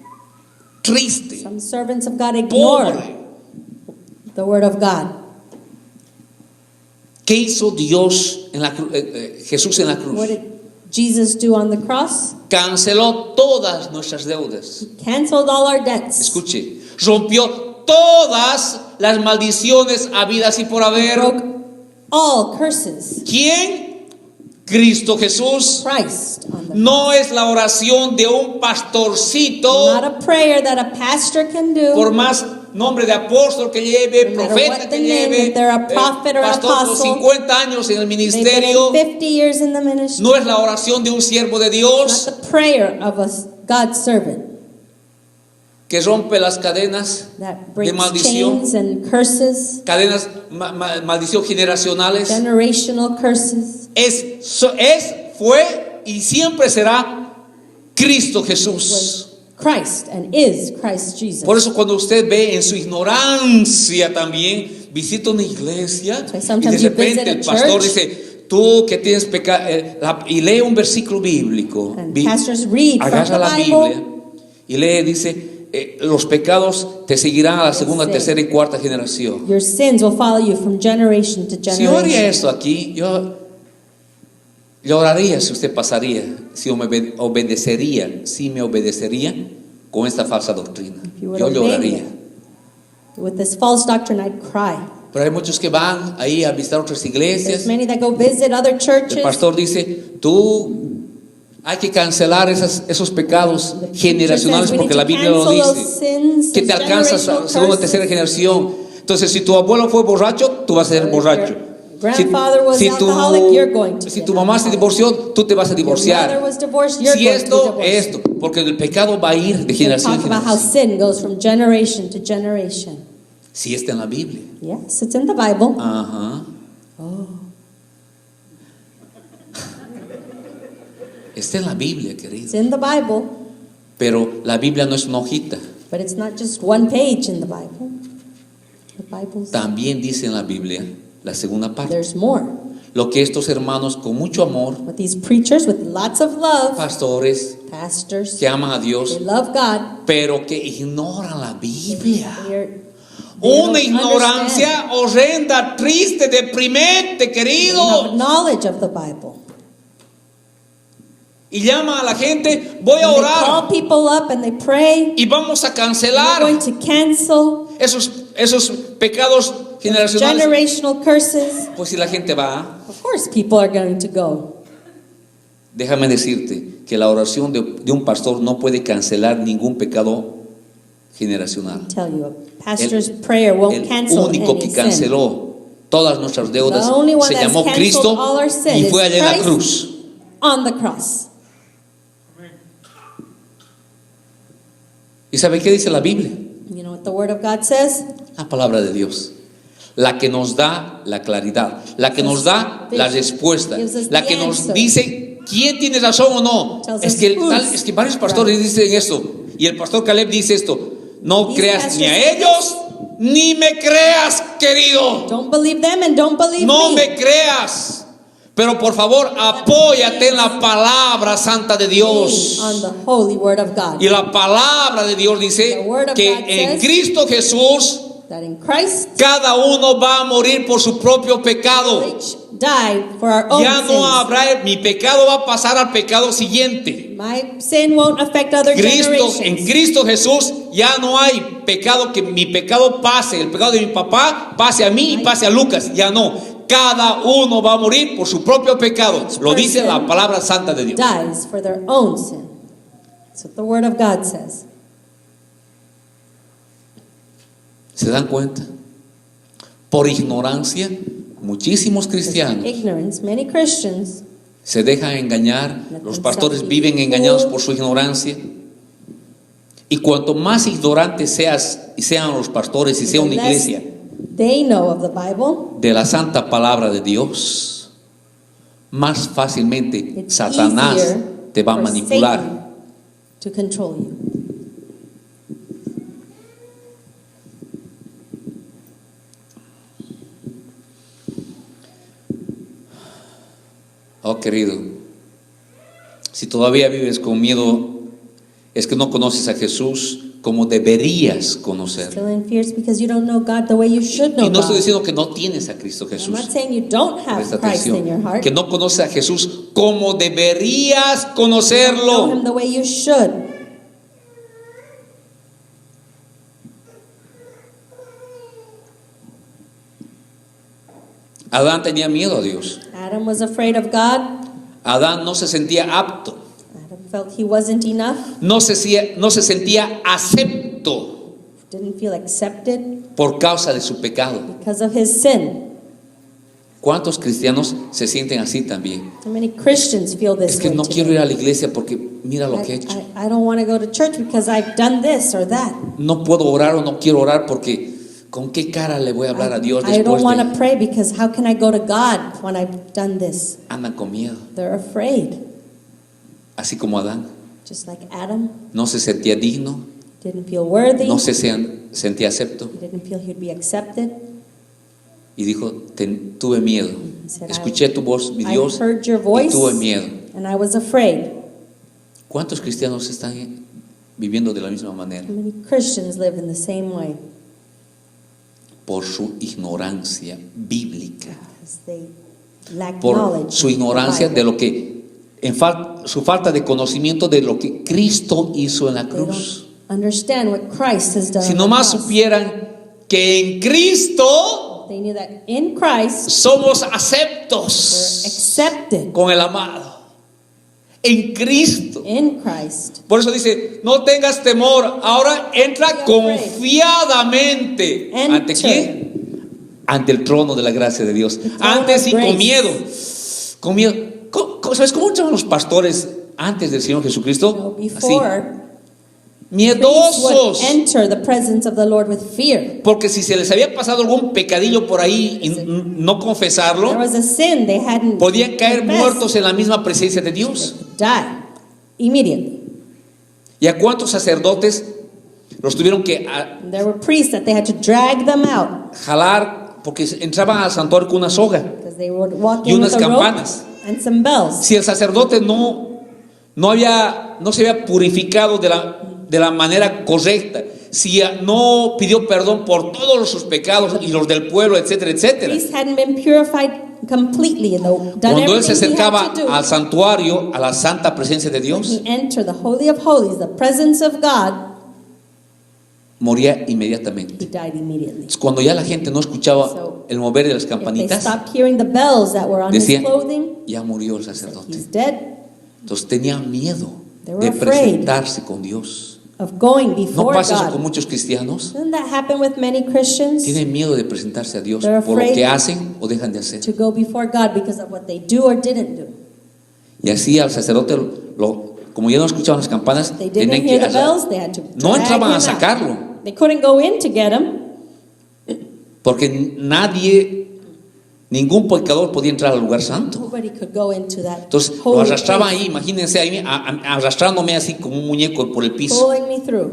Speaker 1: triste,
Speaker 2: Some servants of God ignore
Speaker 1: pobre.
Speaker 2: the word of God.
Speaker 1: ¿Qué hizo Dios en la Jesús en la cruz?
Speaker 2: What did Jesus do on the cross?
Speaker 1: Canceló todas nuestras deudas.
Speaker 2: He canceled all our debts.
Speaker 1: Escuche, rompió todas las maldiciones habidas y por haber.
Speaker 2: Broke all curses.
Speaker 1: ¿Quién? Cristo Jesús.
Speaker 2: Christ on the
Speaker 1: No es la oración de un pastorcito,
Speaker 2: Not a prayer that a pastor can do.
Speaker 1: por más nombre de apóstol que lleve,
Speaker 2: No matter
Speaker 1: profeta
Speaker 2: what
Speaker 1: que
Speaker 2: the name,
Speaker 1: lleve,
Speaker 2: if they're a prophet or
Speaker 1: pastor con
Speaker 2: apostle,
Speaker 1: 50 años en el
Speaker 2: They've been
Speaker 1: ministerio.
Speaker 2: in 50 years in the ministry.
Speaker 1: No es la oración de un siervo de
Speaker 2: Not
Speaker 1: Dios
Speaker 2: the prayer of a God's servant
Speaker 1: que rompe las cadenas
Speaker 2: that breaks
Speaker 1: maldición.
Speaker 2: chains and curses,
Speaker 1: cadenas, maldición generacionales.
Speaker 2: generational curses.
Speaker 1: Fue y siempre será Cristo Jesús.
Speaker 2: Was Christ and is Christ Jesus.
Speaker 1: Por eso cuando usted ve en su ignorancia también, visita una iglesia
Speaker 2: So
Speaker 1: y
Speaker 2: sometimes
Speaker 1: de
Speaker 2: you visit
Speaker 1: repente
Speaker 2: a
Speaker 1: el pastor
Speaker 2: church.
Speaker 1: dice, tú que tienes pecado, y lee un versículo bíblico,
Speaker 2: And pastors read from
Speaker 1: agarra
Speaker 2: the
Speaker 1: la
Speaker 2: Bible.
Speaker 1: Biblia y lee, dice, los pecados te seguirán a la segunda,
Speaker 2: Sí.
Speaker 1: tercera y cuarta generación.
Speaker 2: Your sins will follow you from generation to
Speaker 1: Si yo haría
Speaker 2: generation.
Speaker 1: esto aquí, yo oraría si usted pasaría, si me obedecería con esta falsa doctrina.
Speaker 2: If you would
Speaker 1: Yo
Speaker 2: obey
Speaker 1: lloraría.
Speaker 2: me. With this false doctrine, I'd cry.
Speaker 1: Pero hay muchos que van ahí a visitar otras
Speaker 2: There's
Speaker 1: iglesias.
Speaker 2: many that go visit other
Speaker 1: El
Speaker 2: churches.
Speaker 1: pastor dice, hay que cancelar esos pecados generacionales porque la Biblia lo dice. Que te alcanzas a segunda o tercera generación. Entonces, si tu abuelo fue borracho, tú vas a ser borracho.
Speaker 2: Grandfather was alcoholic, you're going to
Speaker 1: Si
Speaker 2: be
Speaker 1: tu
Speaker 2: an
Speaker 1: mamá se
Speaker 2: alcoholic.
Speaker 1: divorció, tú te vas a
Speaker 2: Your mother
Speaker 1: divorciar.
Speaker 2: was divorced, you're
Speaker 1: Si
Speaker 2: going to be
Speaker 1: esto,
Speaker 2: divorced.
Speaker 1: porque el pecado va a ir de
Speaker 2: They
Speaker 1: generación en
Speaker 2: talk about how
Speaker 1: generación.
Speaker 2: sin goes from generation to generation.
Speaker 1: Si está en la Biblia.
Speaker 2: Yes, it's in the Bible.
Speaker 1: Ajá. Está en la Biblia, querido.
Speaker 2: It's in the Bible,
Speaker 1: Pero la Biblia no es una hojita.
Speaker 2: but it's not just one page in the Bible. The Bible's
Speaker 1: También dice en la Biblia, la segunda parte,
Speaker 2: there's more.
Speaker 1: lo que estos hermanos con mucho amor,
Speaker 2: With these preachers with lots of love,
Speaker 1: pastores
Speaker 2: pastors,
Speaker 1: que aman a Dios,
Speaker 2: they love God.
Speaker 1: pero que ignoran la Biblia.
Speaker 2: They
Speaker 1: Una
Speaker 2: don't
Speaker 1: ignorancia horrenda, triste, deprimente,
Speaker 2: They have
Speaker 1: querido.
Speaker 2: knowledge of the Bible.
Speaker 1: Y llama a la gente, voy a
Speaker 2: And they
Speaker 1: orar
Speaker 2: call people up and they pray.
Speaker 1: y vamos a
Speaker 2: We're
Speaker 1: cancelar
Speaker 2: going to cancel
Speaker 1: esos pecados generacionales.
Speaker 2: generational curses.
Speaker 1: Pues si la gente va,
Speaker 2: Of course, people are going to go.
Speaker 1: déjame decirte que la oración de un pastor no puede cancelar ningún pecado generacional.
Speaker 2: I tell you, a pastor's prayer won't
Speaker 1: El
Speaker 2: cancel
Speaker 1: único
Speaker 2: any
Speaker 1: que
Speaker 2: sin.
Speaker 1: canceló todas nuestras deudas
Speaker 2: The only one
Speaker 1: se
Speaker 2: that's
Speaker 1: llamó
Speaker 2: canceled
Speaker 1: Cristo
Speaker 2: all our sin
Speaker 1: y fue
Speaker 2: is
Speaker 1: allá en la
Speaker 2: Christ.
Speaker 1: cruz.
Speaker 2: On the cross.
Speaker 1: ¿Y sabe qué dice la Biblia?
Speaker 2: You know what the Word of God says?
Speaker 1: La palabra de Dios. La que nos da la claridad, la que nos da la respuesta, la que nos dice quién tiene razón o no. Es que varios pastores dicen esto y el pastor Caleb dice esto: no
Speaker 2: These
Speaker 1: creas ni a
Speaker 2: pastors say
Speaker 1: ellos Ni me creas, querido.
Speaker 2: Don't believe them and don't believe
Speaker 1: No
Speaker 2: me.
Speaker 1: me creas. Pero por favor, apóyate en la palabra santa de Dios.
Speaker 2: On the holy word of God.
Speaker 1: Y la palabra de Dios dice
Speaker 2: The word of
Speaker 1: que
Speaker 2: God
Speaker 1: en
Speaker 2: says
Speaker 1: Cristo Jesús
Speaker 2: That in Christ
Speaker 1: cada uno va a morir por su propio pecado.
Speaker 2: each died for our own
Speaker 1: Ya no
Speaker 2: sins.
Speaker 1: habrá, mi pecado va a pasar al pecado siguiente.
Speaker 2: My sin won't affect other
Speaker 1: En
Speaker 2: generations.
Speaker 1: Cristo Jesús ya no hay pecado que mi pecado pase, el pecado de mi papá pase a mí y pase a Lucas. Ya no. Cada uno va a morir por su propio pecado. Lo dice la palabra santa de Dios.
Speaker 2: Dies for their own sin. That's what the word of God says.
Speaker 1: ¿Se dan cuenta? Por ignorancia, muchísimos cristianos
Speaker 2: Ignorance, many Christians
Speaker 1: se dejan engañar. Los pastores viven engañados por su ignorancia. Y cuanto más ignorantes sean los pastores y sea una iglesia
Speaker 2: they know of the Bible,
Speaker 1: de la santa palabra de Dios, más fácilmente
Speaker 2: it's
Speaker 1: Satanás
Speaker 2: easier
Speaker 1: te va a
Speaker 2: for
Speaker 1: manipular.
Speaker 2: Satan to control you.
Speaker 1: Oh, querido, si todavía vives con miedo, es que no conoces a Jesús como deberías conocerlo.
Speaker 2: Still in fears because you don't know God the way you should know
Speaker 1: Y no estoy
Speaker 2: God.
Speaker 1: diciendo que no tienes a Cristo
Speaker 2: I'm
Speaker 1: Jesús.
Speaker 2: not saying you don't have
Speaker 1: Presta
Speaker 2: Christ in your
Speaker 1: atención,
Speaker 2: heart.
Speaker 1: que no conoces a Jesús como deberías
Speaker 2: Know
Speaker 1: conocerlo.
Speaker 2: Him the way you should.
Speaker 1: Adán tenía miedo a Dios.
Speaker 2: Adam was afraid of God.
Speaker 1: Adán no se sentía apto,
Speaker 2: Adam felt he wasn't enough.
Speaker 1: no se sentía acepto
Speaker 2: Didn't feel accepted
Speaker 1: por causa de su pecado.
Speaker 2: because of his sin.
Speaker 1: ¿Cuántos cristianos se sienten así también?
Speaker 2: How many Christians feel this
Speaker 1: Es que
Speaker 2: way
Speaker 1: no
Speaker 2: today?
Speaker 1: quiero ir a la iglesia porque mira lo que he hecho.
Speaker 2: I don't want to go to church because I've done this or that.
Speaker 1: No puedo orar o no quiero orar porque ¿con qué cara le voy a hablar a Dios
Speaker 2: I don't
Speaker 1: después
Speaker 2: want
Speaker 1: de?
Speaker 2: to pray because how can I go to God when I've done this?
Speaker 1: Andan con miedo,
Speaker 2: They're afraid.
Speaker 1: así como Adán.
Speaker 2: Just like Adam
Speaker 1: No se sentía digno,
Speaker 2: didn't feel worthy.
Speaker 1: no se sentía acepto
Speaker 2: He didn't feel he'd be accepted.
Speaker 1: y dijo, tuve miedo.
Speaker 2: He said,
Speaker 1: Escuché tu voz, mi
Speaker 2: I
Speaker 1: Dios,
Speaker 2: heard your
Speaker 1: y
Speaker 2: voice
Speaker 1: tuve miedo.
Speaker 2: and I was afraid.
Speaker 1: ¿Cuántos cristianos están viviendo de la misma manera?
Speaker 2: How many Christians live in the same way?
Speaker 1: Por su ignorancia bíblica,
Speaker 2: Because they lack
Speaker 1: por
Speaker 2: knowledge.
Speaker 1: su
Speaker 2: of the
Speaker 1: ignorancia
Speaker 2: Bible.
Speaker 1: de lo que, su falta de conocimiento de lo que Cristo hizo en la
Speaker 2: They
Speaker 1: cruz.
Speaker 2: don't understand what Christ has done.
Speaker 1: Si
Speaker 2: on the
Speaker 1: nomás
Speaker 2: cross.
Speaker 1: supieran que en Cristo
Speaker 2: They knew that in Christ
Speaker 1: somos
Speaker 2: we're
Speaker 1: aceptos
Speaker 2: accepted.
Speaker 1: con el amado. En Cristo.
Speaker 2: In Christ.
Speaker 1: Por eso dice, no tengas temor, ahora entra
Speaker 2: Be afraid.
Speaker 1: confiadamente.
Speaker 2: Enter.
Speaker 1: ¿Ante quién? Ante el trono de la gracia de Dios.
Speaker 2: throne
Speaker 1: Antes
Speaker 2: of
Speaker 1: y
Speaker 2: grace.
Speaker 1: con miedo. Con miedo. ¿Sabes cómo entraban los pastores antes del Señor
Speaker 2: So
Speaker 1: Jesucristo? Así.
Speaker 2: before, priests would
Speaker 1: Miedosos.
Speaker 2: enter the presence of the Lord with fear.
Speaker 1: Porque si se les había pasado algún pecadillo por ahí y no confesarlo,
Speaker 2: There was a sin they hadn't
Speaker 1: podían caer
Speaker 2: confessed.
Speaker 1: muertos en la misma presencia de Dios.
Speaker 2: Die immediately.
Speaker 1: ¿Y a cuántos sacerdotes los tuvieron que
Speaker 2: And there were priests that they had to drag them out
Speaker 1: jalar porque entraban al santuario con una soga?
Speaker 2: because they would walk
Speaker 1: Y
Speaker 2: in
Speaker 1: unas
Speaker 2: with a rope
Speaker 1: campanas.
Speaker 2: and some bells.
Speaker 1: Si el sacerdote no se había purificado de la manera correcta, si no pidió perdón por todos sus pecados y los del pueblo, etcétera, etcétera.
Speaker 2: Priests hadn't been purified completely and done
Speaker 1: Cuando él se
Speaker 2: everything he had
Speaker 1: acercaba
Speaker 2: to do.
Speaker 1: al santuario, a la santa presencia de Dios,
Speaker 2: He entered the Holy of Holies, the presence of God,
Speaker 1: moría
Speaker 2: he
Speaker 1: inmediatamente.
Speaker 2: died immediately.
Speaker 1: Entonces, cuando ya la gente no escuchaba el mover de las
Speaker 2: If they
Speaker 1: campanitas,
Speaker 2: stopped hearing the bells that were on his
Speaker 1: decían,
Speaker 2: clothing,
Speaker 1: ya murió el sacerdote.
Speaker 2: he's dead.
Speaker 1: Entonces tenía miedo
Speaker 2: They were
Speaker 1: de
Speaker 2: afraid.
Speaker 1: presentarse con Dios.
Speaker 2: Of going
Speaker 1: ¿No
Speaker 2: before
Speaker 1: pasa eso con
Speaker 2: God.
Speaker 1: muchos cristianos?
Speaker 2: Doesn't that happen with many Christians?
Speaker 1: Tienen miedo de presentarse a Dios
Speaker 2: They're
Speaker 1: por lo
Speaker 2: afraid
Speaker 1: que hacen o dejan de hacer.
Speaker 2: To go before God because of what they do or didn't do.
Speaker 1: Y así al sacerdote, como ya no escuchaban las campanas,
Speaker 2: They didn't
Speaker 1: tenían
Speaker 2: hear the
Speaker 1: que
Speaker 2: bells, they had to
Speaker 1: no
Speaker 2: drag
Speaker 1: entraban
Speaker 2: him
Speaker 1: a
Speaker 2: out.
Speaker 1: sacarlo,
Speaker 2: They couldn't go in to get him
Speaker 1: porque ningún pecador podía entrar al lugar santo.
Speaker 2: nobody could go into that
Speaker 1: Entonces lo
Speaker 2: holy
Speaker 1: arrastraban
Speaker 2: place,
Speaker 1: ahí, imagínense ahí arrastrándome así como un muñeco por el piso.
Speaker 2: pulling me through,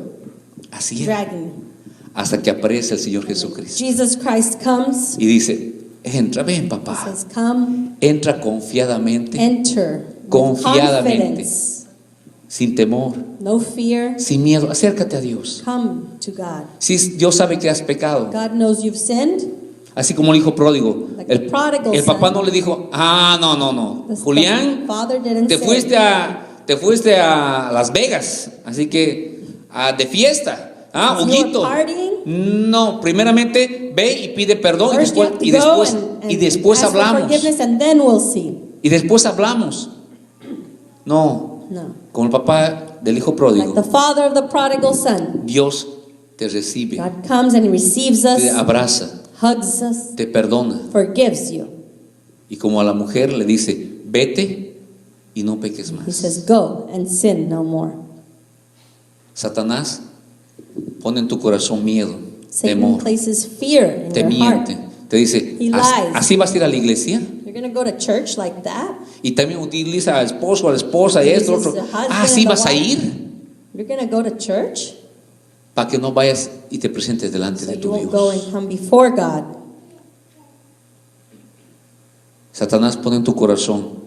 Speaker 1: Así era.
Speaker 2: dragging me.
Speaker 1: hasta que aparece el Señor Jesucristo
Speaker 2: Jesus Christ comes.
Speaker 1: y dice, entra, ven
Speaker 2: He
Speaker 1: papá,
Speaker 2: says, come,
Speaker 1: entra confiadamente,
Speaker 2: enter with
Speaker 1: Confiadamente.
Speaker 2: confidence,
Speaker 1: sin temor,
Speaker 2: no fear.
Speaker 1: sin miedo, acércate a Dios.
Speaker 2: Come to God.
Speaker 1: Si Dios sabe que has pecado,
Speaker 2: God knows you've sinned.
Speaker 1: así como el hijo pródigo,
Speaker 2: Like the prodigal
Speaker 1: el papá
Speaker 2: son.
Speaker 1: no le dijo, no,
Speaker 2: The
Speaker 1: Julián,
Speaker 2: father didn't
Speaker 1: te
Speaker 2: say,
Speaker 1: fuiste a Las Vegas, así que de fiesta,
Speaker 2: "Because you were
Speaker 1: Huguito.
Speaker 2: partying."
Speaker 1: No, primeramente ve y pide perdón
Speaker 2: First you have to go and
Speaker 1: después
Speaker 2: ask for
Speaker 1: hablamos.
Speaker 2: forgiveness, and then we'll see.
Speaker 1: Y después hablamos. No,
Speaker 2: No.
Speaker 1: como el papá del hijo
Speaker 2: Like
Speaker 1: pródigo,
Speaker 2: the father of the prodigal son.
Speaker 1: Dios te recibe,
Speaker 2: God comes and he receives
Speaker 1: te
Speaker 2: us,
Speaker 1: abraza,
Speaker 2: hugs us,
Speaker 1: te perdona.
Speaker 2: forgives you.
Speaker 1: Y como a la mujer le dice, vete y no peques
Speaker 2: He
Speaker 1: más.
Speaker 2: says, go and sin no more.
Speaker 1: Satanás pone en tu corazón miedo,
Speaker 2: Satan
Speaker 1: temor,
Speaker 2: places fear in
Speaker 1: te
Speaker 2: your heart.
Speaker 1: miente, te dice,
Speaker 2: He
Speaker 1: "¿Así-
Speaker 2: lies.
Speaker 1: ¿así vas a ir a la iglesia?"
Speaker 2: You're going to go to church like that?
Speaker 1: Y también utiliza al esposo, a la esposa y esto,
Speaker 2: Uses
Speaker 1: otro.
Speaker 2: the husband
Speaker 1: ¿Así
Speaker 2: and the
Speaker 1: vas a
Speaker 2: wife.
Speaker 1: ir?
Speaker 2: You're going to go to church?
Speaker 1: Para que no vayas y te presentes delante
Speaker 2: So
Speaker 1: de
Speaker 2: you
Speaker 1: tu
Speaker 2: won't go and
Speaker 1: Dios.
Speaker 2: come before God.
Speaker 1: Satanás pone en tu corazón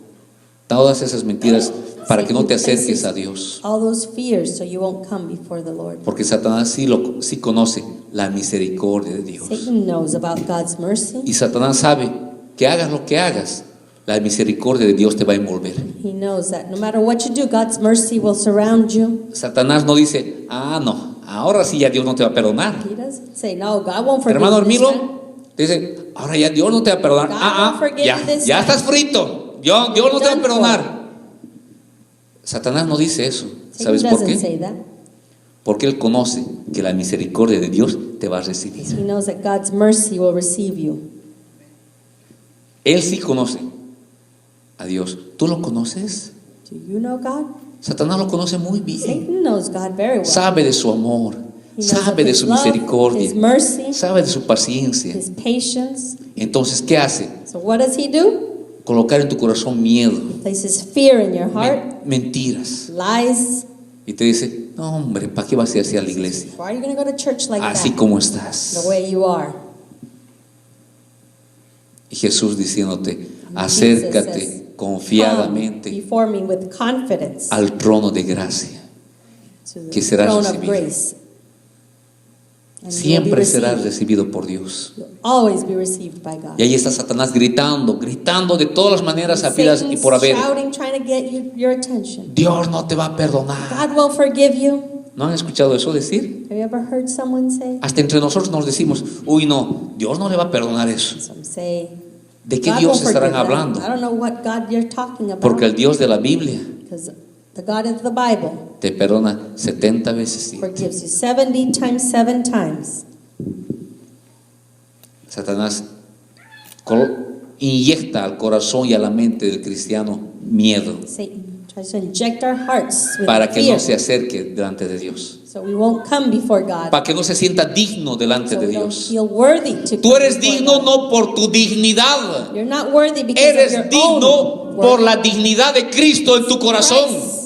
Speaker 1: todas esas mentiras para que no te acerques a Dios.
Speaker 2: All those fears so you won't come before the Lord.
Speaker 1: Porque Satanás sí conoce la misericordia de Dios.
Speaker 2: Satan knows about God's mercy.
Speaker 1: Y Satanás sabe que hagas lo que hagas, la misericordia de Dios te va a envolver.
Speaker 2: He knows that no matter what you do, God's mercy will surround you.
Speaker 1: Satanás no dice, no, ahora sí ya Dios no te va a perdonar.
Speaker 2: He doesn't say, no, God won't forgive
Speaker 1: Hermano
Speaker 2: you this time.
Speaker 1: Hermilo, dice, ahora ya Dios no te va a perdonar.
Speaker 2: God won't forgive
Speaker 1: Ya,
Speaker 2: you this
Speaker 1: ya
Speaker 2: time.
Speaker 1: estás frito. Dios no te va a
Speaker 2: Done for.
Speaker 1: perdonar. Satanás no dice eso. ¿Sabes
Speaker 2: Satan
Speaker 1: por
Speaker 2: doesn't
Speaker 1: qué?
Speaker 2: say that.
Speaker 1: Porque él conoce que la misericordia de Dios te va a recibir.
Speaker 2: He knows that God's mercy will receive you.
Speaker 1: Él sí conoce a Dios. ¿Tú lo conoces?
Speaker 2: Do you know God?
Speaker 1: Satanás lo conoce muy bien.
Speaker 2: Satan knows God very well.
Speaker 1: Sabe de su amor,
Speaker 2: He knows
Speaker 1: sabe
Speaker 2: of
Speaker 1: de
Speaker 2: his
Speaker 1: su
Speaker 2: love,
Speaker 1: misericordia,
Speaker 2: his mercy,
Speaker 1: sabe de su paciencia.
Speaker 2: his patience.
Speaker 1: Entonces, ¿qué hace?
Speaker 2: So what does he do?
Speaker 1: Colocar en tu corazón miedo,
Speaker 2: Places fear in your heart,
Speaker 1: mentiras.
Speaker 2: lies.
Speaker 1: Y te dice, no hombre, ¿para qué vas a ir hacia la iglesia?
Speaker 2: Why are you going to go to church like
Speaker 1: Así
Speaker 2: that?
Speaker 1: como estás.
Speaker 2: The way you are.
Speaker 1: Y Jesús diciéndote,
Speaker 2: And
Speaker 1: acércate
Speaker 2: Jesus says,
Speaker 1: confiadamente
Speaker 2: come before me with confidence
Speaker 1: al trono de gracia.
Speaker 2: to the
Speaker 1: que serás
Speaker 2: throne of
Speaker 1: recibido.
Speaker 2: grace. And you will be
Speaker 1: Siempre serás
Speaker 2: received.
Speaker 1: recibido por Dios.
Speaker 2: You'll always be received by God.
Speaker 1: Y ahí está Satanás gritando de todas las maneras habidas y
Speaker 2: Satan's
Speaker 1: por haber.
Speaker 2: shouting, trying to get your attention.
Speaker 1: Dios no te va a perdonar.
Speaker 2: God won't forgive you.
Speaker 1: ¿No han escuchado eso decir?
Speaker 2: Have you ever heard someone say?
Speaker 1: Hasta entre nosotros nos decimos, uy no, Dios no le va a perdonar eso.
Speaker 2: Some say,
Speaker 1: ¿De qué
Speaker 2: God
Speaker 1: Dios
Speaker 2: won't
Speaker 1: estarán
Speaker 2: forgive them.
Speaker 1: hablando?
Speaker 2: I don't know what God you're talking about.
Speaker 1: Porque el Dios de la Biblia
Speaker 2: Because the God of the Bible
Speaker 1: te perdona 70 veces 7.
Speaker 2: forgives you 70 times 7 times.
Speaker 1: Satanás inyecta al corazón y a la mente del cristiano miedo
Speaker 2: Satan tries to inject our hearts with
Speaker 1: para que
Speaker 2: fear,
Speaker 1: no se acerque delante de Dios,
Speaker 2: so we won't come before God.
Speaker 1: para que no se sienta digno delante
Speaker 2: So
Speaker 1: de
Speaker 2: we don't
Speaker 1: Dios.
Speaker 2: feel worthy to
Speaker 1: Tú
Speaker 2: come
Speaker 1: eres
Speaker 2: before
Speaker 1: digno
Speaker 2: God.
Speaker 1: no por tu dignidad,
Speaker 2: You're not worthy because
Speaker 1: eres
Speaker 2: of your
Speaker 1: digno
Speaker 2: own
Speaker 1: por
Speaker 2: worth.
Speaker 1: la dignidad de Cristo en tu corazón.
Speaker 2: Christ.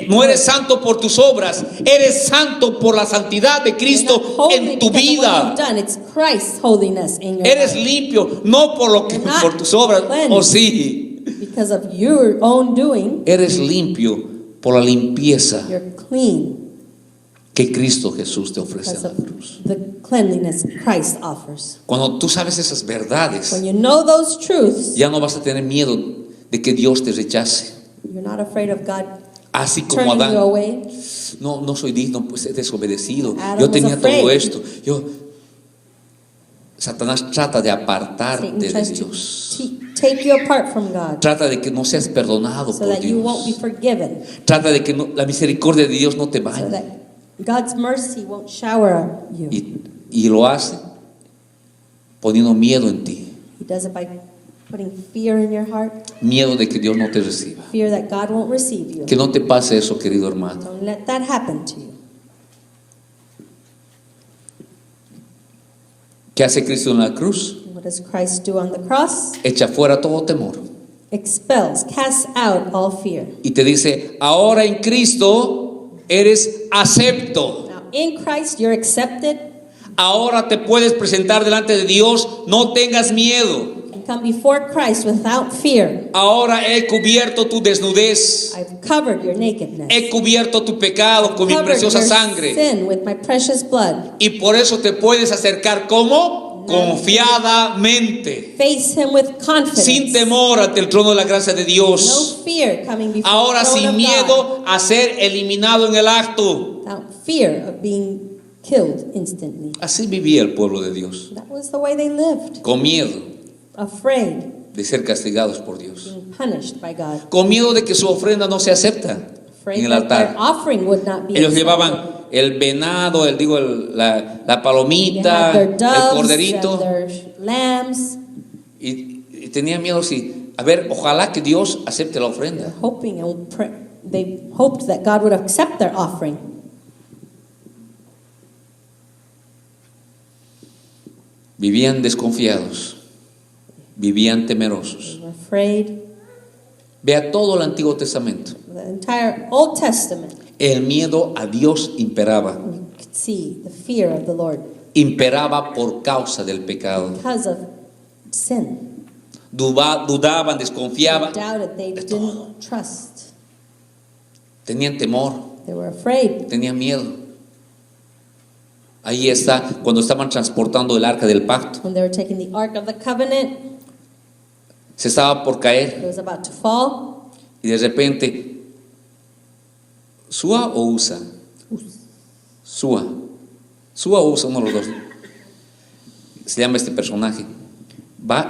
Speaker 1: No eres santo por tus obras, eres santo por la santidad de
Speaker 2: You're
Speaker 1: Cristo
Speaker 2: not holy
Speaker 1: en tu
Speaker 2: because of what
Speaker 1: vida.
Speaker 2: you've done. It's Christ's holiness in your
Speaker 1: Eres
Speaker 2: life.
Speaker 1: limpio no por lo que
Speaker 2: You're not
Speaker 1: por tus obras,
Speaker 2: cleansed.
Speaker 1: o sí.
Speaker 2: Because of your own doing,
Speaker 1: Eres limpio por la limpieza
Speaker 2: you're clean
Speaker 1: que Cristo Jesús te ofrece
Speaker 2: because
Speaker 1: en la
Speaker 2: of
Speaker 1: cruz.
Speaker 2: the cleanliness Christ offers.
Speaker 1: Cuando tú sabes esas verdades,
Speaker 2: When you know those truths,
Speaker 1: ya no vas a tener miedo de que Dios te rechace.
Speaker 2: you're not afraid of God
Speaker 1: Así como
Speaker 2: turning you
Speaker 1: Adán,
Speaker 2: away.
Speaker 1: no soy digno, pues he desobedecido.
Speaker 2: Adam
Speaker 1: Yo
Speaker 2: was
Speaker 1: tenía
Speaker 2: afraid.
Speaker 1: todo esto. Satanás trata de apartarte
Speaker 2: Satan
Speaker 1: de
Speaker 2: tries
Speaker 1: Dios.
Speaker 2: to take you apart from God
Speaker 1: Trata de que no seas perdonado
Speaker 2: so
Speaker 1: por
Speaker 2: that you won't be
Speaker 1: Dios.
Speaker 2: forgiven,
Speaker 1: Trata de que la misericordia de Dios no te
Speaker 2: so
Speaker 1: bañe.
Speaker 2: that God's mercy won't shower you.
Speaker 1: Y lo hace poniendo miedo en ti.
Speaker 2: He does it by putting fear in your heart,
Speaker 1: Miedo de que Dios no te reciba.
Speaker 2: fear that God won't receive you.
Speaker 1: Que no te pase eso, querido hermano.
Speaker 2: Don't let that happen to you.
Speaker 1: ¿Qué hace Cristo en la cruz?
Speaker 2: What does Christ do on the cross?
Speaker 1: Echa fuera todo temor.
Speaker 2: Expels, casts out all fear.
Speaker 1: Y te dice, ahora en Cristo eres acepto.
Speaker 2: Now, In Christ, you're accepted.
Speaker 1: Ahora te puedes presentar delante de Dios, no tengas miedo.
Speaker 2: You can come before Christ without fear.
Speaker 1: Ahora he cubierto tu desnudez,
Speaker 2: I've covered your nakedness.
Speaker 1: he cubierto tu pecado con mi
Speaker 2: Covered
Speaker 1: preciosa
Speaker 2: your
Speaker 1: sangre.
Speaker 2: sin with my precious blood.
Speaker 1: Y por eso te puedes acercar como confiadamente,
Speaker 2: Face him with confidence.
Speaker 1: sin temor ante el trono de la gracia de
Speaker 2: No
Speaker 1: Dios.
Speaker 2: fear coming before
Speaker 1: Ahora
Speaker 2: the throne
Speaker 1: sin
Speaker 2: of
Speaker 1: miedo a ser eliminado en el acto.
Speaker 2: God. Without fear of being killed instantly.
Speaker 1: Así vivía el pueblo de Dios,
Speaker 2: That was the way they lived.
Speaker 1: con miedo
Speaker 2: Afraid,
Speaker 1: de ser castigados por Dios,
Speaker 2: being punished by God.
Speaker 1: con miedo de que su ofrenda no se acepta en
Speaker 2: Afraid
Speaker 1: el
Speaker 2: that their
Speaker 1: altar.
Speaker 2: offering would not be
Speaker 1: Ellos
Speaker 2: accepted.
Speaker 1: llevaban el venado, la
Speaker 2: They
Speaker 1: palomita,
Speaker 2: had their
Speaker 1: el
Speaker 2: doves
Speaker 1: corderito,
Speaker 2: and their lambs,
Speaker 1: y tenían miedo a ver, ojalá que Dios acepte la ofrenda.
Speaker 2: hoping and they hoped that God would accept their offering.
Speaker 1: Vivían desconfiados, vivían temerosos.
Speaker 2: They were afraid.
Speaker 1: Vea todo el Antiguo Testamento.
Speaker 2: The entire Old Testament,
Speaker 1: El miedo a Dios imperaba.
Speaker 2: you could see the fear of the Lord
Speaker 1: Imperaba por causa del pecado.
Speaker 2: because of sin.
Speaker 1: Dudaban,
Speaker 2: They
Speaker 1: desconfiaban,
Speaker 2: doubted, they didn't trust.
Speaker 1: tenían temor,
Speaker 2: They were afraid.
Speaker 1: tenían miedo. Ahí está, cuando estaban transportando el arca del pacto,
Speaker 2: When they were taking the Ark of the Covenant,
Speaker 1: se estaba por
Speaker 2: it
Speaker 1: caer
Speaker 2: was about to fall.
Speaker 1: y de repente, ¿Sua o Usa? Sua o Usa, uno de los dos. Se llama este personaje.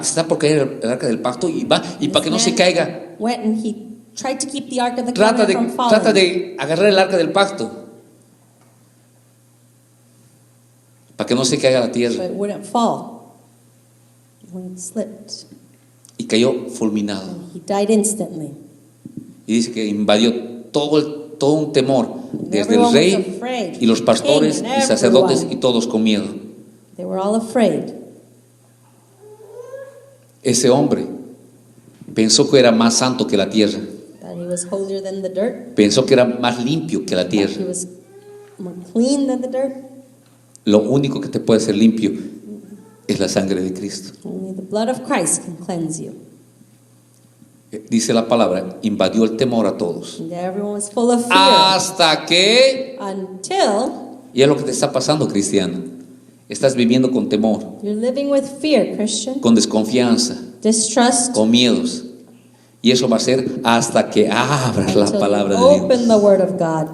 Speaker 1: Está por caer el arca del pacto y va, y para que no se caiga,
Speaker 2: Went and he tried to keep the Ark of the
Speaker 1: trata
Speaker 2: Covenant from falling.
Speaker 1: de agarrar el arca del pacto para que no se caiga a la tierra,
Speaker 2: But it wouldn't fall. When it slipped,
Speaker 1: y cayó fulminado.
Speaker 2: he died instantly.
Speaker 1: Y dice que invadió todo un temor, desde el
Speaker 2: Everyone was
Speaker 1: rey
Speaker 2: afraid.
Speaker 1: y los pastores
Speaker 2: King
Speaker 1: y
Speaker 2: and
Speaker 1: sacerdotes,
Speaker 2: everyone.
Speaker 1: y todos con miedo.
Speaker 2: They were all afraid.
Speaker 1: Ese hombre pensó que era más santo que la tierra,
Speaker 2: That he was holier than the dirt.
Speaker 1: pensó que era más limpio que la
Speaker 2: That
Speaker 1: tierra.
Speaker 2: he was more clean than the dirt.
Speaker 1: Lo único que te puede hacer limpio es la sangre de Cristo.
Speaker 2: Only the blood of Christ can cleanse you.
Speaker 1: Dice la palabra, invadió el temor a todos.
Speaker 2: And everyone was full of fear.
Speaker 1: Hasta que,
Speaker 2: Until
Speaker 1: y es lo que te está pasando, cristiano, estás viviendo con temor,
Speaker 2: you're living with fear, Christian.
Speaker 1: con desconfianza,
Speaker 2: Distrust.
Speaker 1: con miedos. Y eso va a ser hasta que abras la
Speaker 2: Until
Speaker 1: palabra
Speaker 2: you
Speaker 1: de Dios
Speaker 2: open the Word of God.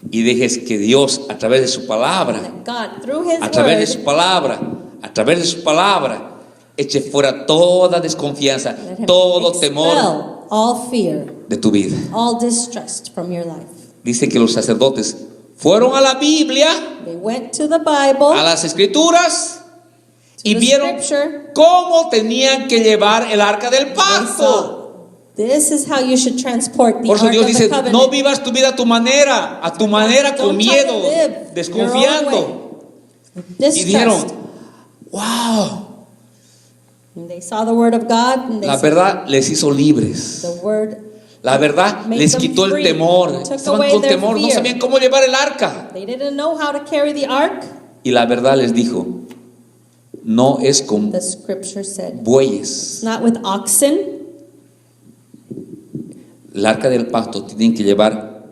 Speaker 1: y dejes que Dios, a través de su palabra,
Speaker 2: That God, through His
Speaker 1: a través de
Speaker 2: Word,
Speaker 1: su palabra, a través de su palabra, eche fuera toda desconfianza,
Speaker 2: let Him
Speaker 1: todo temor
Speaker 2: expel all fear,
Speaker 1: de tu vida.
Speaker 2: all distrust from your life.
Speaker 1: Dice que los sacerdotes fueron a la Biblia,
Speaker 2: They went to the Bible,
Speaker 1: a las escrituras, y
Speaker 2: the
Speaker 1: vieron
Speaker 2: Scripture.
Speaker 1: cómo tenían que llevar el arca del
Speaker 2: They
Speaker 1: pacto.
Speaker 2: saw, this is how you should transport the
Speaker 1: Por eso
Speaker 2: Ark
Speaker 1: Dios
Speaker 2: of the
Speaker 1: dice,
Speaker 2: Covenant.
Speaker 1: no vivas tu vida a tu manera, con
Speaker 2: Don't try to
Speaker 1: miedo,
Speaker 2: live your own
Speaker 1: desconfiando.
Speaker 2: way.
Speaker 1: Y
Speaker 2: Distrust.
Speaker 1: dijeron, wow,
Speaker 2: And they saw the Word of God, and they
Speaker 1: la
Speaker 2: said,
Speaker 1: verdad les hizo libres.
Speaker 2: the Word,
Speaker 1: La verdad
Speaker 2: Made
Speaker 1: les
Speaker 2: them
Speaker 1: quitó el
Speaker 2: free.
Speaker 1: temor.
Speaker 2: Took
Speaker 1: Estaban
Speaker 2: away
Speaker 1: con
Speaker 2: their
Speaker 1: temor, no
Speaker 2: fear.
Speaker 1: sabían cómo llevar el arca.
Speaker 2: they didn't know how to carry the Ark.
Speaker 1: Y la verdad les dijo, no es con
Speaker 2: The Scripture said,
Speaker 1: bueyes.
Speaker 2: it's not with oxen.
Speaker 1: El arca del pacto tienen que llevar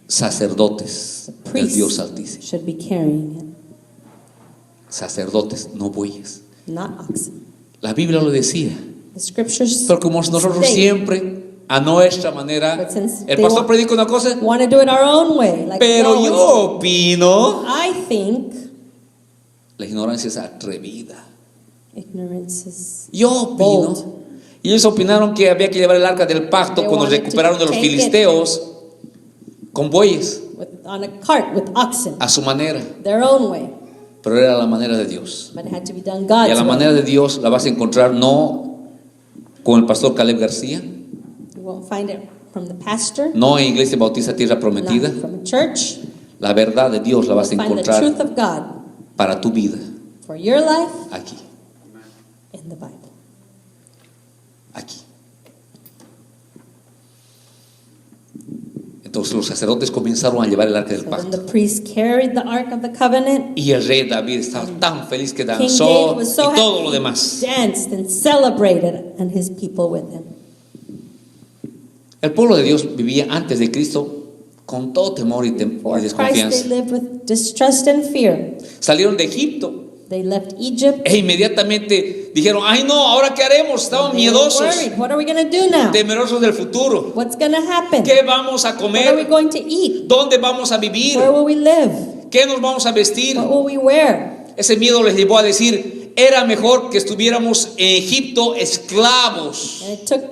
Speaker 1: sacerdotes del Dios
Speaker 2: Priests
Speaker 1: Altísimo.
Speaker 2: should be carrying it,
Speaker 1: Sacerdotes, no bueyes.
Speaker 2: not oxen.
Speaker 1: La Biblia lo decía.
Speaker 2: The Scriptures
Speaker 1: Pero como nosotros
Speaker 2: state,
Speaker 1: siempre, a nuestra manera,
Speaker 2: But since
Speaker 1: el
Speaker 2: they
Speaker 1: pastor
Speaker 2: want-
Speaker 1: predica una cosa,
Speaker 2: want to do it our own way. Like we
Speaker 1: pero
Speaker 2: always
Speaker 1: yo
Speaker 2: do.
Speaker 1: opino,
Speaker 2: I think
Speaker 1: la ignorancia es atrevida.
Speaker 2: ignorance is
Speaker 1: Yo opino.
Speaker 2: bold.
Speaker 1: Y ellos opinaron que había que llevar el arca del pacto
Speaker 2: They
Speaker 1: cuando
Speaker 2: wanted to
Speaker 1: recuperaron de los
Speaker 2: take it.
Speaker 1: filisteos con bueyes,
Speaker 2: On a cart with oxen,
Speaker 1: a su manera.
Speaker 2: their own way.
Speaker 1: Pero era la manera de Dios.
Speaker 2: But it had to be done
Speaker 1: Y a
Speaker 2: God's
Speaker 1: la
Speaker 2: way.
Speaker 1: manera de Dios la vas a encontrar no con el pastor Caleb García,
Speaker 2: You won't find it from the pastor,
Speaker 1: no en Iglesia Bautista Tierra
Speaker 2: not
Speaker 1: Prometida.
Speaker 2: from a church.
Speaker 1: La verdad de Dios la vas a
Speaker 2: You'll find the
Speaker 1: encontrar
Speaker 2: truth of God
Speaker 1: para tu vida
Speaker 2: for your life
Speaker 1: aquí,
Speaker 2: in the Bible.
Speaker 1: aquí. Entonces Entonces los sacerdotes comenzaron a llevar el arca del
Speaker 2: So then
Speaker 1: pacto.
Speaker 2: the priests carried the Ark of the Covenant.
Speaker 1: Y el rey David estaba tan feliz que
Speaker 2: King
Speaker 1: danzó
Speaker 2: David was so
Speaker 1: y todo lo
Speaker 2: happy,
Speaker 1: demás.
Speaker 2: danced and celebrated, and his people with him.
Speaker 1: El pueblo de Dios vivía antes de Cristo con todo temor y
Speaker 2: For Christ, they
Speaker 1: desconfianza.
Speaker 2: lived with distrust and fear.
Speaker 1: Salieron de Egipto
Speaker 2: They left Egypt.
Speaker 1: e inmediatamente dijeron, ay no, ¿ahora qué haremos? Estaban
Speaker 2: They were
Speaker 1: miedosos,
Speaker 2: worried. What are we going to do now?
Speaker 1: temerosos del futuro.
Speaker 2: What's going to happen?
Speaker 1: ¿Qué vamos a
Speaker 2: What are we
Speaker 1: comer?
Speaker 2: going to eat?
Speaker 1: ¿Dónde vamos a vivir?
Speaker 2: Where will we live?
Speaker 1: ¿Qué nos vamos a vestir?
Speaker 2: What will we wear?
Speaker 1: Ese miedo les llevó a decir, era mejor que estuviéramos en Egipto esclavos.
Speaker 2: And it took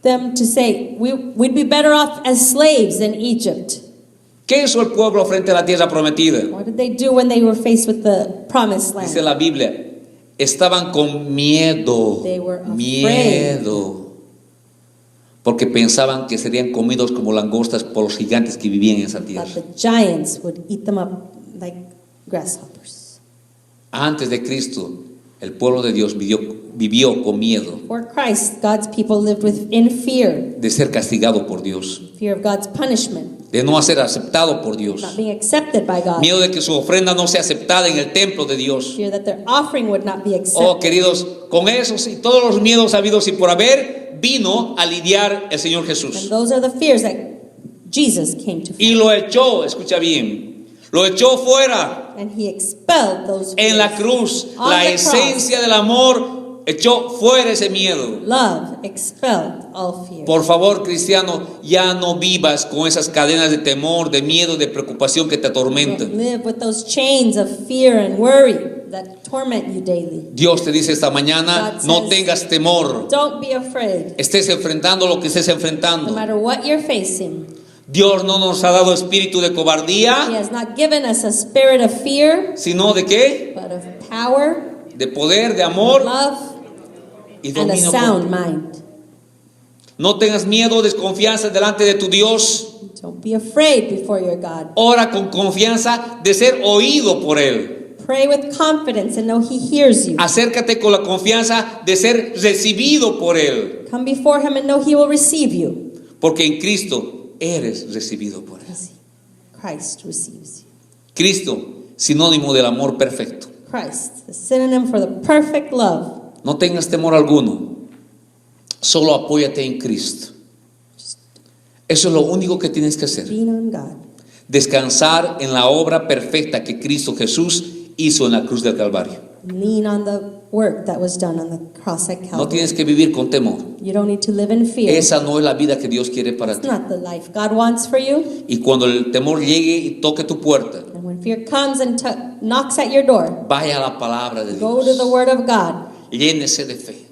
Speaker 2: them to say, we'd be better off as slaves in Egypt.
Speaker 1: ¿Qué hizo el pueblo frente a la tierra prometida?
Speaker 2: What did they do when they were faced with the promised
Speaker 1: Dice
Speaker 2: land?
Speaker 1: la Biblia, estaban con miedo,
Speaker 2: They were afraid.
Speaker 1: miedo, porque pensaban que serían comidos como langostas por los gigantes que vivían en esa tierra.
Speaker 2: That the giants would eat them up like grasshoppers.
Speaker 1: Antes de Cristo, el pueblo de Dios vivió con miedo
Speaker 2: For Christ, God's people lived in fear,
Speaker 1: de ser castigado por Dios,
Speaker 2: fear of God's punishment,
Speaker 1: de no ser aceptado por Dios,
Speaker 2: not being accepted by God,
Speaker 1: miedo de que su ofrenda no sea aceptada en el templo de Dios.
Speaker 2: fear that their offering would not be
Speaker 1: Oh,
Speaker 2: accepted.
Speaker 1: queridos, con esos y todos los miedos habidos y por haber, vino a lidiar el Señor
Speaker 2: And
Speaker 1: Jesús.
Speaker 2: those are the fears that Jesus came to
Speaker 1: Y
Speaker 2: fight.
Speaker 1: lo echó, escucha bien, lo echó fuera
Speaker 2: And he expelled those fears.
Speaker 1: en la cruz.
Speaker 2: On
Speaker 1: La
Speaker 2: the cross.
Speaker 1: esencia del amor echó fuera ese miedo.
Speaker 2: Love expelled all fear.
Speaker 1: Por favor, cristiano, ya no vivas con esas cadenas de temor, de miedo, de preocupación que te
Speaker 2: Don't
Speaker 1: atormentan.
Speaker 2: live with those chains of fear and worry that torment you daily.
Speaker 1: Dios te dice esta mañana,
Speaker 2: God
Speaker 1: no
Speaker 2: says,
Speaker 1: tengas temor.
Speaker 2: Don't be afraid,
Speaker 1: Estés enfrentando lo que estés
Speaker 2: no
Speaker 1: enfrentando.
Speaker 2: matter what you're facing.
Speaker 1: Dios no nos ha dado espíritu de
Speaker 2: He
Speaker 1: cobardía,
Speaker 2: has not given us a spirit of fear,
Speaker 1: sino de qué?
Speaker 2: but of power,
Speaker 1: De poder, de amor
Speaker 2: love,
Speaker 1: y
Speaker 2: and a
Speaker 1: dominio
Speaker 2: sound
Speaker 1: propio.
Speaker 2: mind.
Speaker 1: No tengas miedo, desconfianza delante de tu Dios.
Speaker 2: Don't be afraid before your God.
Speaker 1: Ora con confianza de ser oído por Él.
Speaker 2: Pray with confidence and know He hears you.
Speaker 1: Acércate con la confianza de ser recibido por Él.
Speaker 2: Come before Him and know He will receive you.
Speaker 1: Porque en Cristo eres recibido por Él.
Speaker 2: Because Christ receives you.
Speaker 1: Cristo, sinónimo del amor perfecto.
Speaker 2: Christ, the synonym for the perfect love.
Speaker 1: No tengas temor alguno. Solo apóyate en Cristo. Eso es lo único que tienes que hacer.
Speaker 2: Lean on God.
Speaker 1: Descansar en la obra perfecta que Cristo Jesús hizo en la cruz del Calvario.
Speaker 2: Lean on the work that was done on the cross at
Speaker 1: No
Speaker 2: Calvary.
Speaker 1: tienes que vivir con temor.
Speaker 2: You don't need to live in fear.
Speaker 1: Esa no es la vida que Dios quiere para
Speaker 2: It's
Speaker 1: ti.
Speaker 2: not the life God wants for you.
Speaker 1: Y cuando el temor llegue y toque tu puerta,
Speaker 2: And when fear comes and knocks at your door,
Speaker 1: vaya a la palabra de
Speaker 2: go to the
Speaker 1: Dios.
Speaker 2: Word of God.
Speaker 1: Llénese de fe.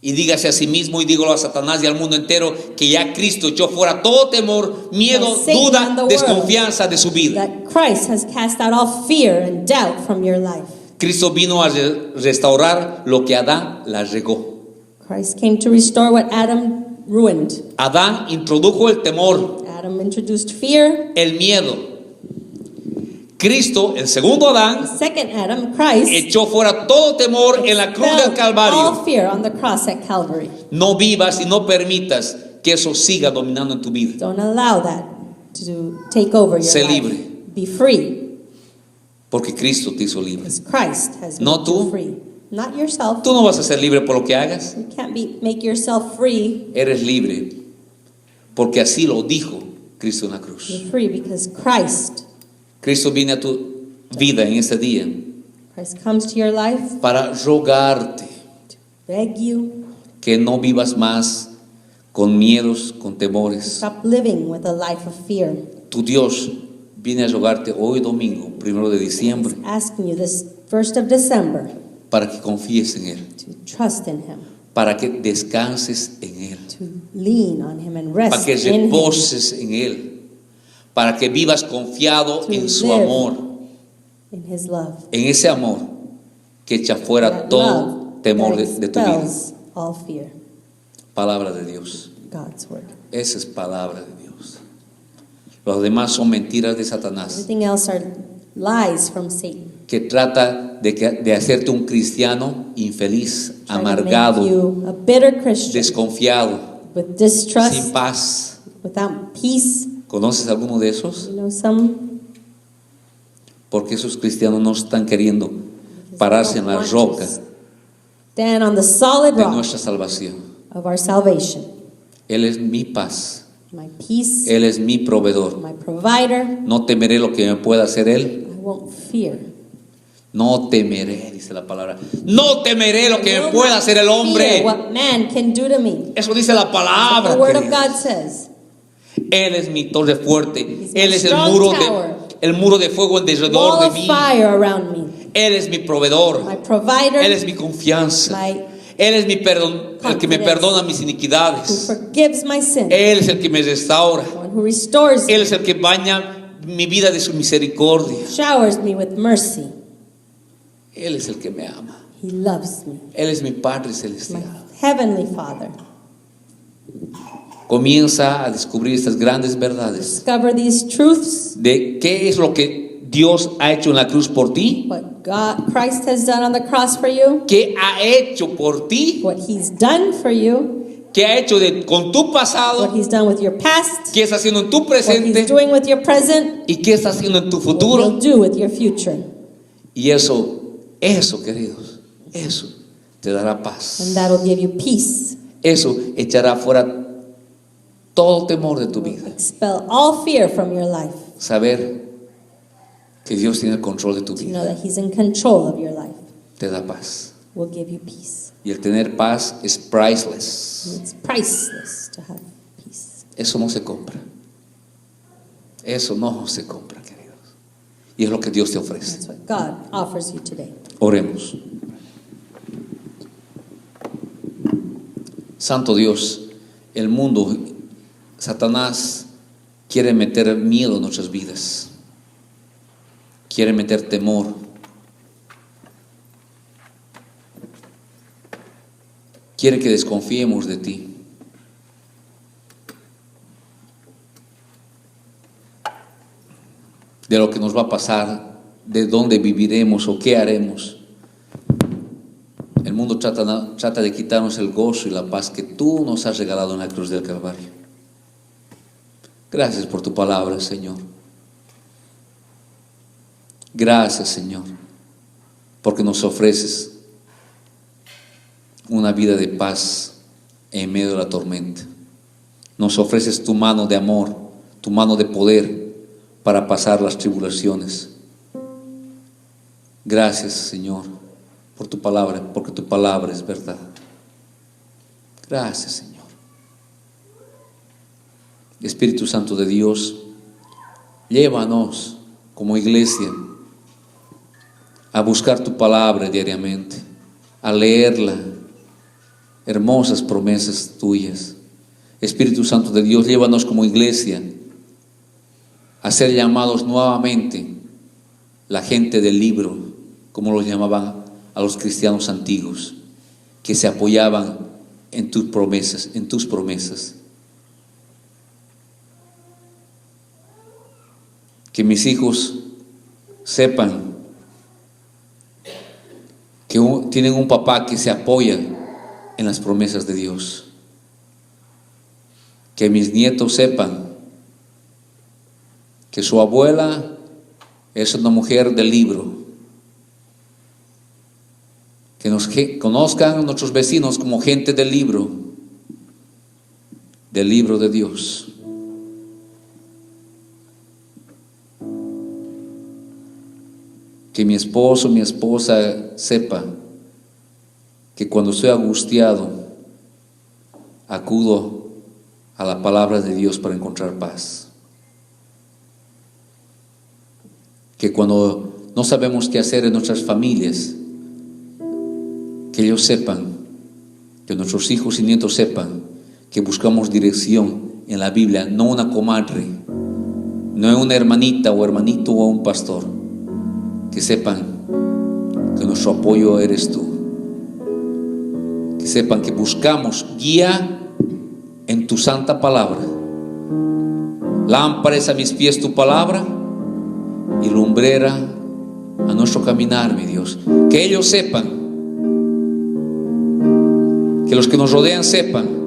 Speaker 1: Y dígase a sí mismo y dígalo a Satanás y al mundo entero que ya Cristo echó fuera todo temor, miedo,
Speaker 2: Now, Satan and the
Speaker 1: duda,
Speaker 2: world,
Speaker 1: desconfianza de su vida.
Speaker 2: That Christ has cast out all fear and doubt from your life.
Speaker 1: Cristo vino a restaurar lo que Adán la regó.
Speaker 2: Christ came to restore what Adam ruined.
Speaker 1: Adán introdujo el temor,
Speaker 2: Adam introduced fear.
Speaker 1: el miedo. Cristo, el segundo Adán,
Speaker 2: Second Adam, Christ,
Speaker 1: echó fuera todo temor en la cruz del
Speaker 2: expelled
Speaker 1: Calvario.
Speaker 2: all fear on the cross at Calvary.
Speaker 1: No vivas y no permitas que eso siga dominando en tu vida.
Speaker 2: Don't allow that to take over your
Speaker 1: Sé
Speaker 2: life.
Speaker 1: libre.
Speaker 2: Be free,
Speaker 1: Porque Cristo te hizo libre.
Speaker 2: because Christ has
Speaker 1: No
Speaker 2: made
Speaker 1: tú.
Speaker 2: you free. Not yourself.
Speaker 1: Tú no vas a ser libre por lo que hagas.
Speaker 2: You can't make yourself free.
Speaker 1: Eres libre porque así lo dijo Cristo en la cruz.
Speaker 2: You're free because
Speaker 1: Cristo viene a tu vida en este día
Speaker 2: Christ comes to your life,
Speaker 1: para rogarte
Speaker 2: beg you,
Speaker 1: que no vivas más con miedos, con temores.
Speaker 2: stop living with a life of fear.
Speaker 1: Tu Dios viene a rogarte hoy domingo, 1 de diciembre,
Speaker 2: He's asking you this 1st of December
Speaker 1: para que confíes en Él,
Speaker 2: to trust in Him,
Speaker 1: para que descanses en Él,
Speaker 2: to lean on Him and
Speaker 1: para
Speaker 2: rest
Speaker 1: que
Speaker 2: in Him,
Speaker 1: reposes en Él, para que vivas confiado
Speaker 2: To
Speaker 1: en su
Speaker 2: live.
Speaker 1: amor,
Speaker 2: in His love.
Speaker 1: en ese amor que echa fuera
Speaker 2: That
Speaker 1: todo
Speaker 2: love
Speaker 1: temor
Speaker 2: that
Speaker 1: de tu vida.
Speaker 2: expels all fear.
Speaker 1: Palabra de Dios.
Speaker 2: God's word.
Speaker 1: Esa es palabra de Dios. Los demás son mentiras de Satanás,
Speaker 2: Everything else are lies from Satan.
Speaker 1: que trata de hacerte un cristiano infeliz,
Speaker 2: Trying to make
Speaker 1: amargado,
Speaker 2: you a bitter Christian
Speaker 1: desconfiado,
Speaker 2: with
Speaker 1: sin
Speaker 2: distrust,
Speaker 1: paz,
Speaker 2: without peace.
Speaker 1: ¿Conoces alguno de esos?
Speaker 2: You know some?
Speaker 1: Porque esos cristianos no están queriendo pararse en la
Speaker 2: Want
Speaker 1: roca
Speaker 2: to stand on the solid
Speaker 1: de
Speaker 2: rock
Speaker 1: nuestra salvación.
Speaker 2: of our salvation.
Speaker 1: Él es mi paz.
Speaker 2: My peace,
Speaker 1: Él es mi proveedor.
Speaker 2: my provider.
Speaker 1: No temeré lo que me pueda hacer Él.
Speaker 2: I won't fear.
Speaker 1: No temeré, dice la palabra. No temeré lo que
Speaker 2: I
Speaker 1: me
Speaker 2: will
Speaker 1: pueda
Speaker 2: not
Speaker 1: hacer el
Speaker 2: fear
Speaker 1: hombre.
Speaker 2: what man can do to me.
Speaker 1: Eso dice la
Speaker 2: The
Speaker 1: palabra.
Speaker 2: word of
Speaker 1: queridos.
Speaker 2: God says.
Speaker 1: Él es mi torre fuerte.
Speaker 2: He's my
Speaker 1: Él es
Speaker 2: strong tower.
Speaker 1: el muro de fuego alrededor
Speaker 2: Wall
Speaker 1: de
Speaker 2: of
Speaker 1: mí.
Speaker 2: fire around me.
Speaker 1: Él es mi proveedor.
Speaker 2: My provider.
Speaker 1: Él es mi confianza.
Speaker 2: My
Speaker 1: Él es mi perdón, el que me
Speaker 2: confidence.
Speaker 1: perdona mis
Speaker 2: who
Speaker 1: iniquidades.
Speaker 2: forgives my sin.
Speaker 1: Él es el que me restaura.
Speaker 2: One who restores
Speaker 1: Él
Speaker 2: me.
Speaker 1: es el que baña mi vida de su misericordia.
Speaker 2: Showers me with mercy.
Speaker 1: Él es el que me ama.
Speaker 2: He loves me.
Speaker 1: Él es mi Padre
Speaker 2: My
Speaker 1: celestial.
Speaker 2: heavenly Father.
Speaker 1: Comienza a descubrir estas grandes verdades
Speaker 2: Discover these truths.
Speaker 1: de qué es lo que Dios ha hecho en la cruz por ti,
Speaker 2: What Christ has done on the cross for you.
Speaker 1: qué ha hecho por ti,
Speaker 2: What He's done for you.
Speaker 1: qué ha hecho con tu
Speaker 2: What
Speaker 1: pasado,
Speaker 2: He's done with your past.
Speaker 1: qué está haciendo en tu
Speaker 2: What
Speaker 1: presente
Speaker 2: He's doing with your present.
Speaker 1: y qué está haciendo en tu
Speaker 2: What He'll
Speaker 1: futuro.
Speaker 2: do with your future.
Speaker 1: Y eso, queridos, eso te dará paz.
Speaker 2: And that'll give you peace.
Speaker 1: Eso echará fuera todo temor de tu vida.
Speaker 2: Expel all fear from your life.
Speaker 1: Saber que Dios tiene el control de tu
Speaker 2: To
Speaker 1: vida
Speaker 2: know that He's in control of your life
Speaker 1: te da paz.
Speaker 2: will give you peace.
Speaker 1: Y el tener paz es priceless.
Speaker 2: It's priceless to have peace.
Speaker 1: Eso no se compra. Eso no se compra, queridos. Y es lo que Dios te ofrece.
Speaker 2: That's what God offers you today.
Speaker 1: Oremos. Santo Dios, el mundo, Satanás quiere meter miedo en nuestras vidas. Quiere meter temor. Quiere que desconfiemos de ti. De lo que nos va a pasar, de dónde viviremos o qué haremos. El mundo trata de quitarnos el gozo y la paz que tú nos has regalado en la cruz del Calvario. Gracias por tu palabra, Señor. Gracias, Señor, porque nos ofreces una vida de paz en medio de la tormenta. Nos ofreces tu mano de amor, tu mano de poder para pasar las tribulaciones. Gracias, Señor, por tu palabra, porque tu palabra es verdad. Gracias, Señor. Espíritu Santo de Dios, llévanos como iglesia a buscar tu palabra diariamente, a leerla, hermosas promesas tuyas. Espíritu Santo de Dios, llévanos como iglesia a ser llamados nuevamente la gente del libro, como los llamaban a los cristianos antiguos, que se apoyaban en tus promesas. Que mis hijos sepan que tienen un papá que se apoya en las promesas de Dios. Que mis nietos sepan que su abuela es una mujer del libro. Que nos conozcan nuestros vecinos como gente del libro de Dios. Que mi esposo, mi esposa sepa que cuando estoy angustiado, acudo a la palabra de Dios para encontrar paz. Que cuando no sabemos qué hacer en nuestras familias, que ellos sepan, que nuestros hijos y nietos sepan que buscamos dirección en la Biblia, no una comadre, no una hermanita o hermanito o un pastor. Que sepan que nuestro apoyo eres tú. Que sepan que buscamos guía en tu santa palabra. Lámpara es a mis pies tu palabra y lumbrera a nuestro caminar, mi Dios. Que ellos sepan, que los que nos rodean sepan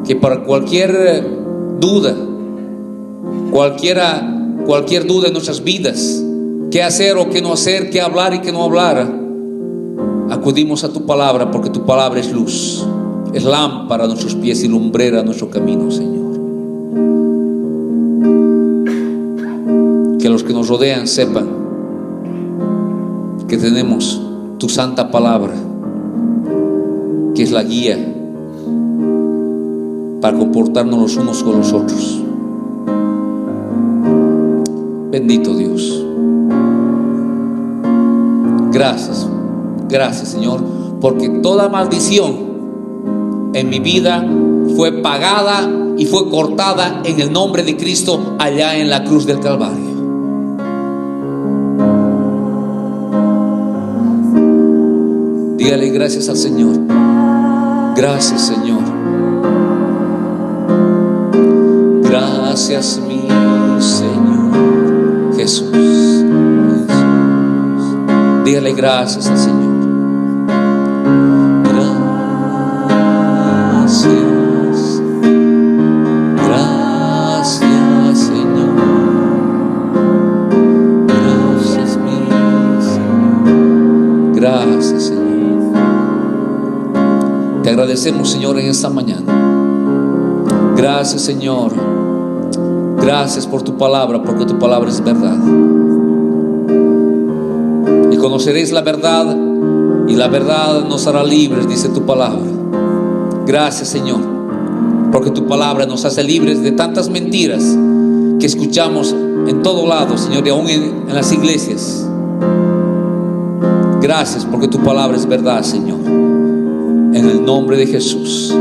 Speaker 1: que para cualquier duda, cualquier duda en nuestras vidas, qué hacer o qué no hacer, qué hablar y qué no hablar, acudimos a tu palabra, porque tu palabra es luz, es lámpara a nuestros pies y lumbrera a nuestro camino, Señor. Que los que nos rodean sepan que tenemos tu santa palabra, que es la guía para comportarnos los unos con los otros. Bendito Dios. Gracias, gracias, Señor, porque toda maldición en mi vida fue pagada y fue cortada en el nombre de Cristo allá en la cruz del Calvario. Dígale gracias al Señor. Gracias, Señor. Gracias, mi Señor Jesús. Dígale gracias al Señor. Gracias. Gracias, Señor. Gracias, mi Señor. Gracias, Señor. Te agradecemos, Señor, en esta mañana. Gracias, Señor. Gracias por tu palabra, porque tu palabra es verdad. Y conoceréis la verdad, y la verdad nos hará libres, dice tu palabra. Gracias, Señor, porque tu palabra nos hace libres de tantas mentiras que escuchamos en todo lado, Señor, y aún en las iglesias. Gracias porque tu palabra es verdad, Señor. En el nombre de Jesús.